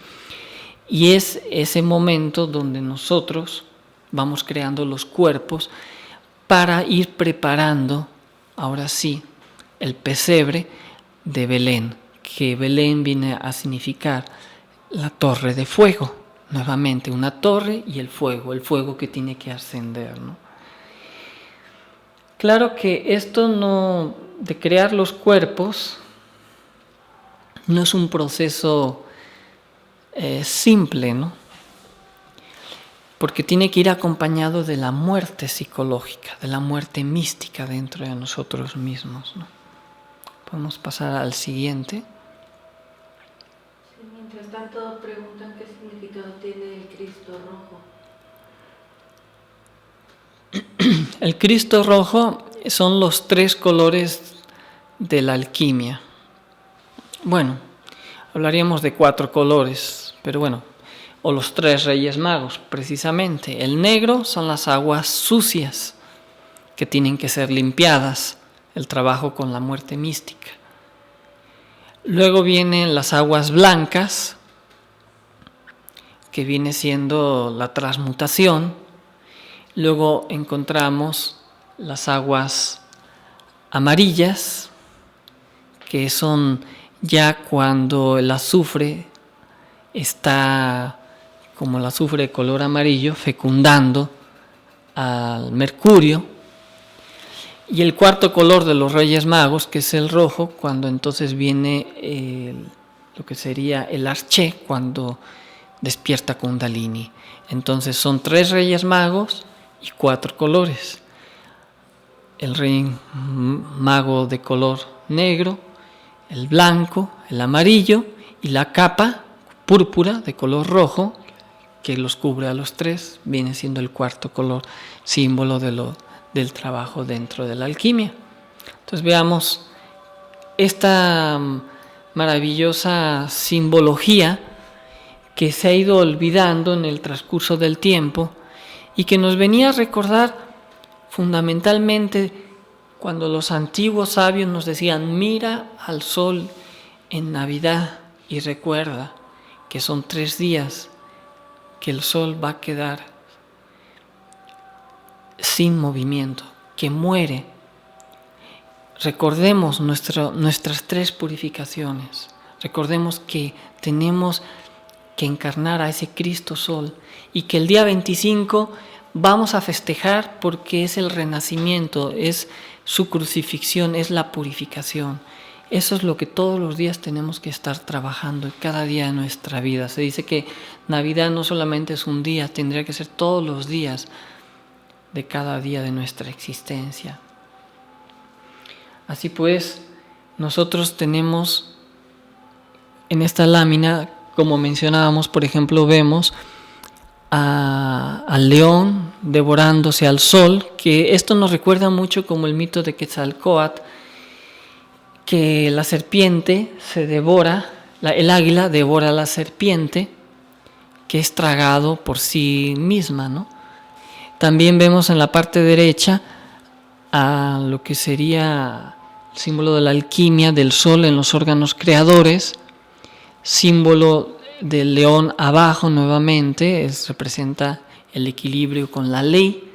Y es ese momento donde nosotros vamos creando los cuerpos para ir preparando, ahora sí, el pesebre de Belén, que Belén viene a significar la torre de fuego. Nuevamente una torre y el fuego que tiene que ascender, ¿no? Claro que esto de crear los cuerpos no es un proceso simple, ¿no? Porque tiene que ir acompañado de la muerte psicológica, de la muerte mística dentro de nosotros mismos, ¿no? Podemos pasar al siguiente. Sí, mientras tanto preguntan qué significado tiene el Cristo rojo. El Cristo rojo son los 3 colores de la alquimia. Bueno, hablaríamos de 4 colores, pero bueno, o los 3 Reyes Magos, precisamente. El negro son las aguas sucias, que tienen que ser limpiadas, el trabajo con la muerte mística. Luego vienen las aguas blancas, que viene siendo la transmutación. Luego encontramos las aguas amarillas, que son ya cuando el azufre está, como el azufre de color amarillo, fecundando al mercurio. Y el 4 color de los Reyes Magos, que es el rojo, cuando entonces viene lo que sería el arché, cuando despierta Kundalini. Entonces son 3 Reyes Magos y 4 colores. El Rey Mago de color negro, el blanco, el amarillo y la capa púrpura de color rojo, que los cubre a los 3, viene siendo el 4 color, símbolo del trabajo dentro de la alquimia. Entonces veamos esta maravillosa simbología que se ha ido olvidando en el transcurso del tiempo y que nos venía a recordar fundamentalmente cuando los antiguos sabios nos decían: mira al sol en Navidad y recuerda que son 3 días que el sol va a quedar sin movimiento, que muere. Recordemos nuestras 3 purificaciones. Recordemos que tenemos que encarnar a ese Cristo Sol y que el día 25 vamos a festejar porque es el renacimiento, es su crucifixión, es la purificación. Eso es lo que todos los días tenemos que estar trabajando, cada día de nuestra vida. Se dice que Navidad no solamente es un día, tendría que ser todos los días de cada día de nuestra existencia. Así pues, nosotros tenemos en esta lámina, como mencionábamos, por ejemplo, vemos al león devorándose al sol, que esto nos recuerda mucho como el mito de Quetzalcóatl, que la serpiente se devora, el águila devora a la serpiente, que es tragado por sí misma, ¿no? También vemos en la parte derecha a lo que sería el símbolo de la alquimia del sol en los órganos creadores, símbolo del león abajo nuevamente, representa el equilibrio con la ley.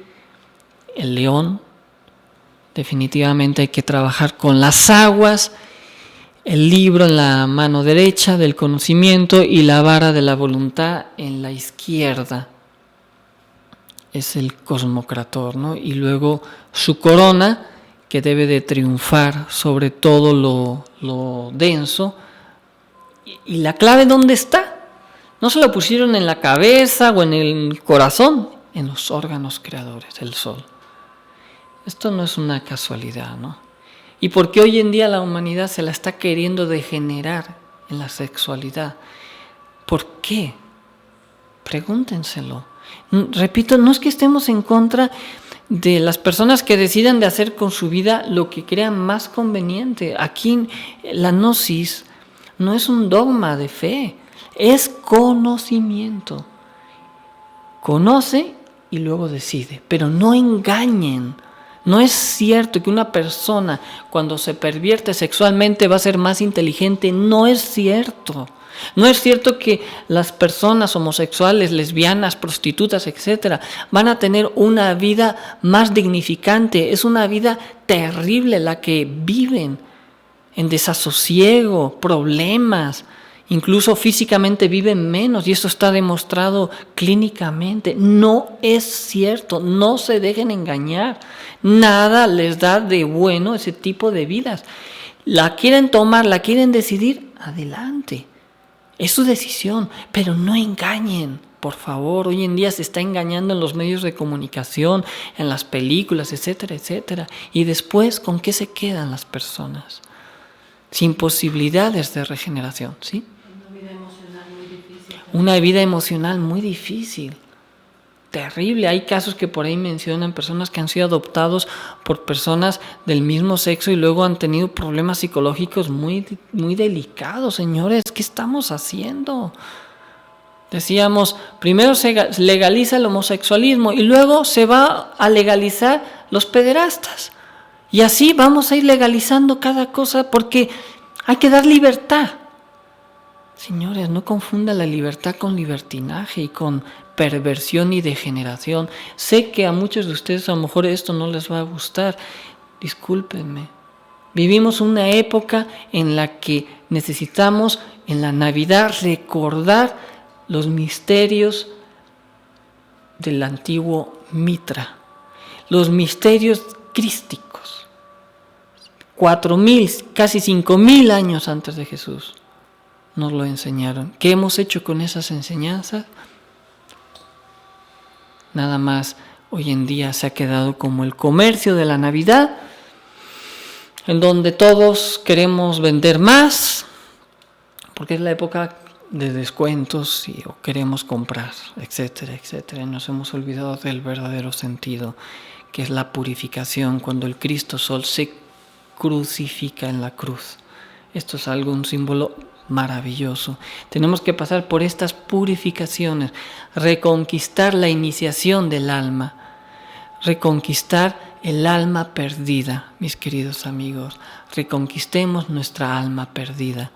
El león, definitivamente hay que trabajar con las aguas, el libro en la mano derecha del conocimiento y la vara de la voluntad en la izquierda. Es el cosmocrator, ¿no? Y luego su corona, que debe de triunfar sobre todo lo denso. ¿Y la clave dónde está? No se lo pusieron en la cabeza o en el corazón, en los órganos creadores, el sol. Esto no es una casualidad, ¿no? ¿Y por qué hoy en día la humanidad se la está queriendo degenerar en la sexualidad? ¿Por qué? Pregúntenselo. Repito, no es que estemos en contra de las personas que decidan de hacer con su vida lo que crean más conveniente. Aquí la gnosis no es un dogma de fe, es conocimiento. Conoce y luego decide, pero no engañen. No es cierto que una persona cuando se pervierte sexualmente va a ser más inteligente, no es cierto. No es cierto que las personas homosexuales, lesbianas, prostitutas, etcétera, van a tener una vida más dignificante. Es una vida terrible la que viven, en desasosiego, problemas, incluso físicamente viven menos, y esto está demostrado clínicamente. No es cierto, no se dejen engañar. Nada les da de bueno ese tipo de vidas. La quieren tomar, la quieren decidir, adelante. Es su decisión, pero no engañen, por favor. Hoy en día se está engañando en los medios de comunicación, en las películas, etcétera, etcétera. Y después, ¿con qué se quedan las personas? Sin posibilidades de regeneración, ¿sí? Una vida emocional muy difícil. Una vida emocional muy difícil, terrible. Hay casos que por ahí mencionan personas que han sido adoptados por personas del mismo sexo y luego han tenido problemas psicológicos muy, muy delicados. Señores, ¿qué estamos haciendo? Decíamos, primero se legaliza el homosexualismo y luego se va a legalizar los pederastas. Y así vamos a ir legalizando cada cosa porque hay que dar libertad. Señores, no confunda la libertad con libertinaje y con perversión y degeneración. Sé que a muchos de ustedes a lo mejor esto no les va a gustar. Discúlpenme. Vivimos una época en la que necesitamos en la Navidad recordar los misterios del antiguo Mitra, los misterios crísticos. 4,000, casi 5,000 años antes de Jesús nos lo enseñaron. ¿Qué hemos hecho con esas enseñanzas? Nada más hoy en día se ha quedado como el comercio de la Navidad, en donde todos queremos vender más, porque es la época de descuentos o queremos comprar, etcétera, etcétera. Nos hemos olvidado del verdadero sentido, que es la purificación, cuando el Cristo Sol se crucifica en la cruz. Esto es un símbolo maravilloso. Tenemos que pasar por estas purificaciones, reconquistar la iniciación del alma, reconquistar el alma perdida, mis queridos amigos. Reconquistemos nuestra alma perdida.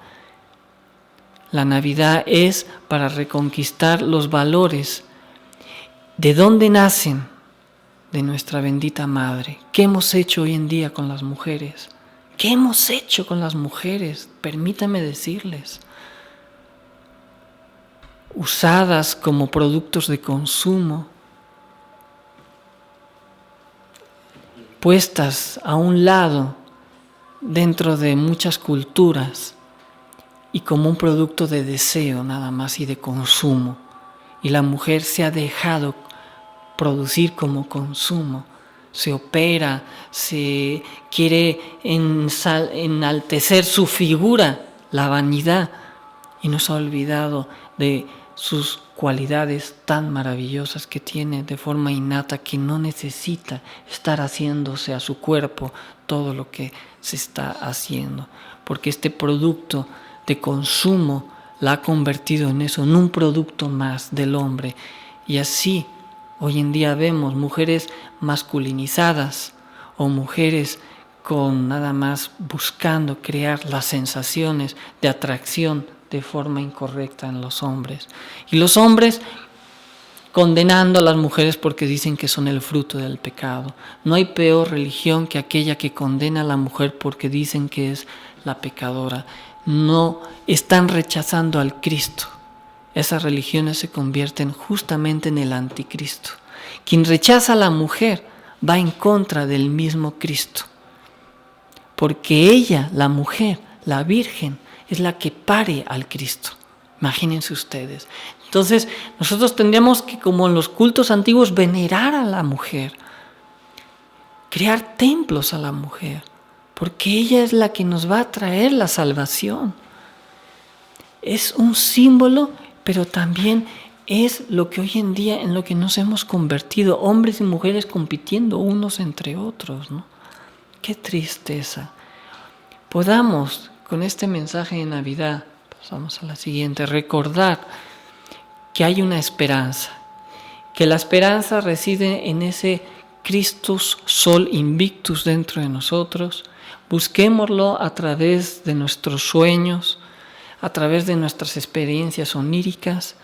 La Navidad es para reconquistar los valores. ¿De dónde nacen? De nuestra bendita Madre. ¿Qué hemos hecho hoy en día con las mujeres? ¿Qué hemos hecho con las mujeres? Permítame decirles. Usadas como productos de consumo, puestas a un lado dentro de muchas culturas y como un producto de deseo nada más y de consumo. Y la mujer se ha dejado producir como consumo. Se opera, se quiere enaltecer su figura, la vanidad, y nos ha olvidado de sus cualidades tan maravillosas que tiene de forma innata, que no necesita estar haciéndose a su cuerpo todo lo que se está haciendo, porque este producto de consumo la ha convertido en eso, en un producto más del hombre. Y así hoy en día vemos mujeres masculinizadas o mujeres con nada más buscando crear las sensaciones de atracción de forma incorrecta en los hombres. Y los hombres condenando a las mujeres porque dicen que son el fruto del pecado. No hay peor religión que aquella que condena a la mujer porque dicen que es la pecadora. No están rechazando al Cristo. Esas religiones se convierten justamente en el anticristo. Quien rechaza a la mujer va en contra del mismo Cristo. Porque ella, la mujer, la Virgen, es la que pare al Cristo. Imagínense ustedes. Entonces, nosotros tendríamos que, como en los cultos antiguos, venerar a la mujer. Crear templos a la mujer. Porque ella es la que nos va a traer la salvación. Es un símbolo, pero también es lo que hoy en día en lo que nos hemos convertido, hombres y mujeres compitiendo unos entre otros, ¿no? Qué tristeza. Podamos, con este mensaje de Navidad, pasamos a la siguiente, recordar que hay una esperanza, que la esperanza reside en ese Christus Sol Invictus dentro de nosotros. Busquémoslo a través de nuestros sueños, a través de nuestras experiencias oníricas.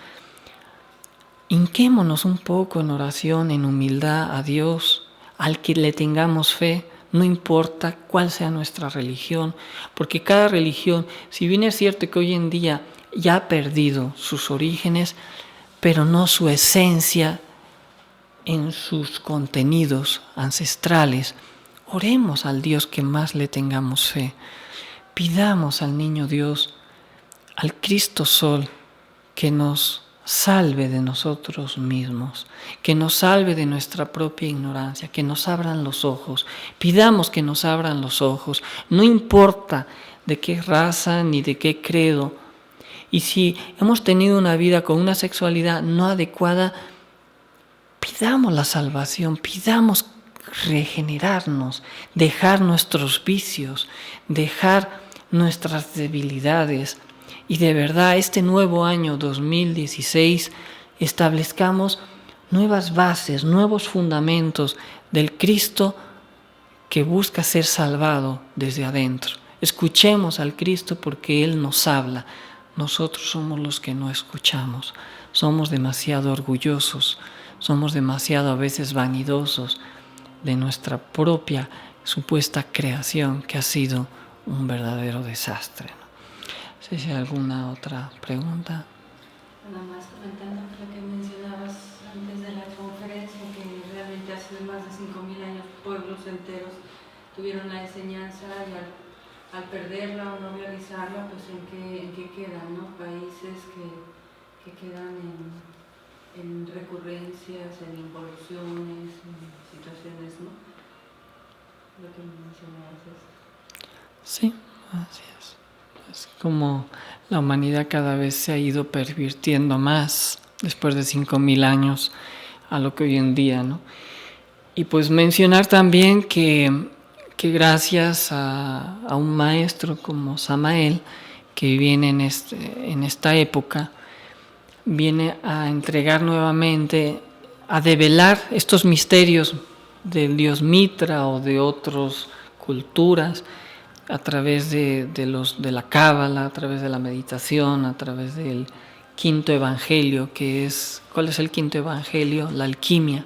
Hinquémonos un poco en oración, en humildad a Dios, al que le tengamos fe, no importa cuál sea nuestra religión, porque cada religión, si bien es cierto que hoy en día ya ha perdido sus orígenes, pero no su esencia en sus contenidos ancestrales. Oremos al Dios que más le tengamos fe. Pidamos al Niño Dios, al Cristo Sol, que nos salve de nosotros mismos, que nos salve de nuestra propia ignorancia, que nos abran los ojos. Pidamos que nos abran los ojos, no importa de qué raza ni de qué credo. Y si hemos tenido una vida con una sexualidad no adecuada, pidamos la salvación, pidamos regenerarnos, dejar nuestros vicios, dejar nuestras debilidades. Y de verdad, este nuevo año 2016, establezcamos nuevas bases, nuevos fundamentos del Cristo que busca ser salvado desde adentro. Escuchemos al Cristo porque Él nos habla. Nosotros somos los que no escuchamos. Somos demasiado orgullosos, somos demasiado a veces vanidosos de nuestra propia supuesta creación que ha sido un verdadero desastre. No sé si hay alguna otra pregunta. Nada más comentando lo que mencionabas antes de la conferencia, que realmente hace más de 5.000 años pueblos enteros tuvieron la enseñanza y al perderla o no realizarla, pues en qué quedan, ¿no? Países que quedan en recurrencias, en involuciones, en situaciones, ¿no? Lo que mencionabas es. Sí, así es. Es como la humanidad cada vez se ha ido pervirtiendo más después de 5.000 años a lo que hoy en día, ¿no? Y pues mencionar también que gracias a un maestro como Samael, que viene en esta época, viene a entregar nuevamente, a develar estos misterios del dios Mitra o de otras culturas, a través de la cábala, a través de la meditación, a través del quinto evangelio, que es, ¿cuál es el quinto evangelio? La alquimia.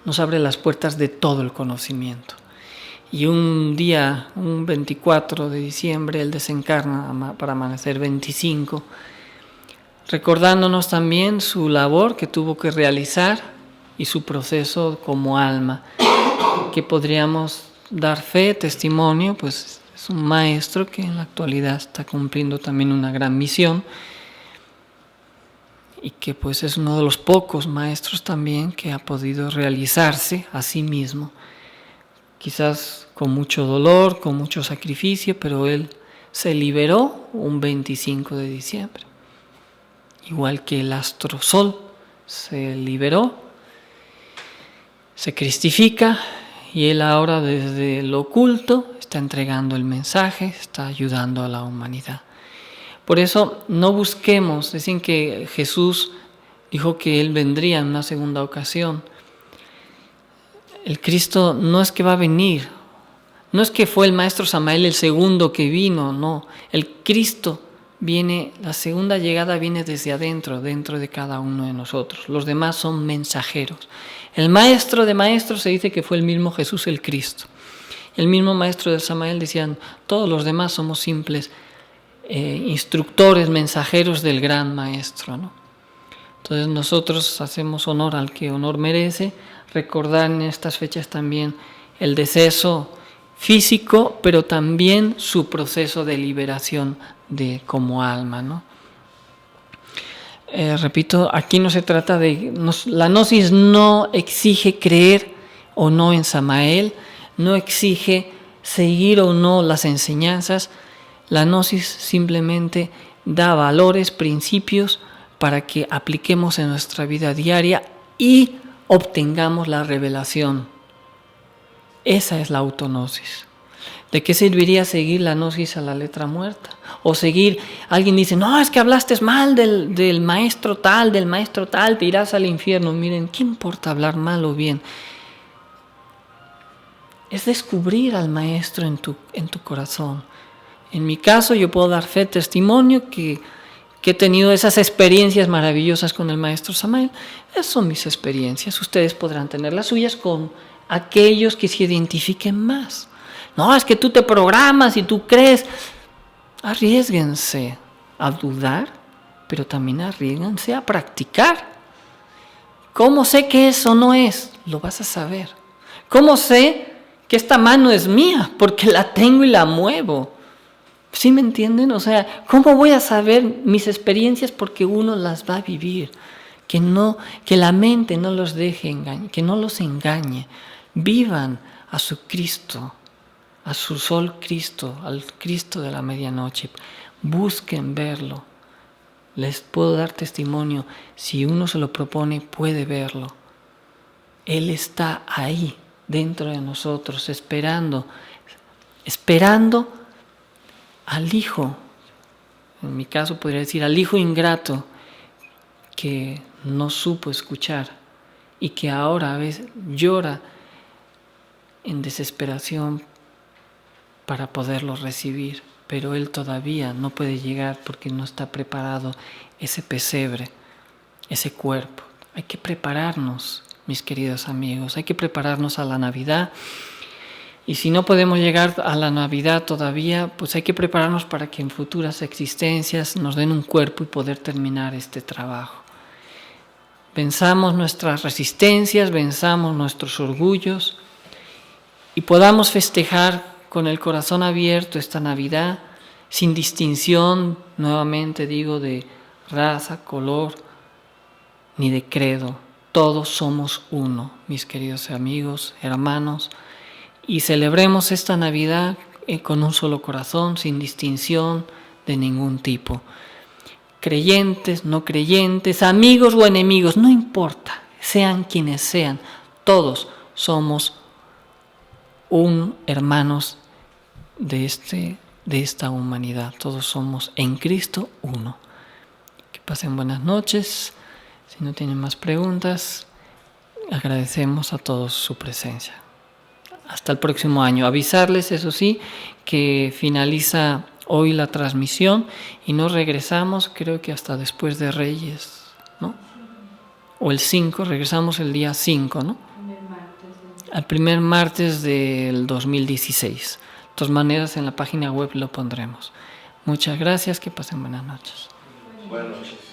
Nos abre las puertas de todo el conocimiento. Y un día, un 24 de diciembre, Él desencarna para amanecer 25, recordándonos también su labor que tuvo que realizar y su proceso como alma, que podríamos dar fe, testimonio, pues es un maestro que en la actualidad está cumpliendo también una gran misión y que pues es uno de los pocos maestros también que ha podido realizarse a sí mismo, quizás con mucho dolor, con mucho sacrificio, pero él se liberó un 25 de diciembre, igual que el astro sol se liberó, se cristifica. Y Él ahora desde lo oculto está entregando el mensaje, está ayudando a la humanidad. Por eso no busquemos, dicen que Jesús dijo que Él vendría en una segunda ocasión. El Cristo no es que va a venir, no es que fue el maestro Samael el segundo que vino, no. El Cristo viene, la segunda llegada viene desde adentro, dentro de cada uno de nosotros. Los demás son mensajeros. El maestro de maestros se dice que fue el mismo Jesús el Cristo. El mismo maestro de Samael decían, todos los demás somos simples instructores, mensajeros del gran maestro, ¿no? Entonces nosotros hacemos honor al que honor merece, recordar en estas fechas también el deceso físico, pero también su proceso de liberación como alma, ¿no? Repito, aquí no se trata de... la gnosis no exige creer o no en Samael, no exige seguir o no las enseñanzas. La gnosis simplemente da valores, principios para que apliquemos en nuestra vida diaria y obtengamos la revelación. Esa es la autognosis. ¿De qué serviría seguir la gnosis a la letra muerta? O seguir, alguien dice, no, es que hablaste mal del maestro tal, te irás al infierno. Miren, ¿qué importa hablar mal o bien? Es descubrir al maestro en tu corazón. En mi caso, yo puedo dar fe, testimonio, que he tenido esas experiencias maravillosas con el maestro Samael. Esas son mis experiencias. Ustedes podrán tener las suyas con aquellos que se identifiquen más. No, es que tú te programas y tú crees. Arriésguense, a dudar, pero también arriésganse a practicar. ¿Cómo sé que eso no es? Lo vas a saber. ¿Cómo sé que esta mano es mía? Porque la tengo y la muevo. ¿Sí me entienden? O sea, ¿cómo voy a saber mis experiencias? Porque uno las va a vivir. Que la mente no los deje engañar, que no los engañe. Vivan a su Cristo, a su sol Cristo, al Cristo de la medianoche. Busquen verlo. Les puedo dar testimonio, si uno se lo propone, puede verlo. Él está ahí, dentro de nosotros, esperando al hijo, en mi caso podría decir al hijo ingrato, que no supo escuchar y que ahora a veces llora en desesperación para poderlo recibir, pero él todavía no puede llegar porque no está preparado ese pesebre, ese cuerpo. Hay que prepararnos, mis queridos amigos, hay que prepararnos a la Navidad. Y si no podemos llegar a la Navidad todavía, pues hay que prepararnos para que en futuras existencias nos den un cuerpo y poder terminar este trabajo. Venzamos nuestras resistencias, venzamos nuestros orgullos y podamos festejar con el corazón abierto esta Navidad, sin distinción, nuevamente digo, de raza, color, ni de credo. Todos somos uno, mis queridos amigos, hermanos, y celebremos esta Navidad con un solo corazón, sin distinción de ningún tipo. Creyentes, no creyentes, amigos o enemigos, no importa, sean quienes sean, todos somos hermanos de esta humanidad, todos somos en Cristo uno. Que pasen buenas noches, si no tienen más preguntas, agradecemos a todos su presencia. Hasta el próximo año. Avisarles, eso sí, que finaliza hoy la transmisión y no regresamos, creo que hasta después de Reyes, ¿no? O el 5, regresamos el día 5, ¿no? Al primer martes del 2016. De todas maneras, en la página web lo pondremos. Muchas gracias, que pasen buenas noches. Buenas noches.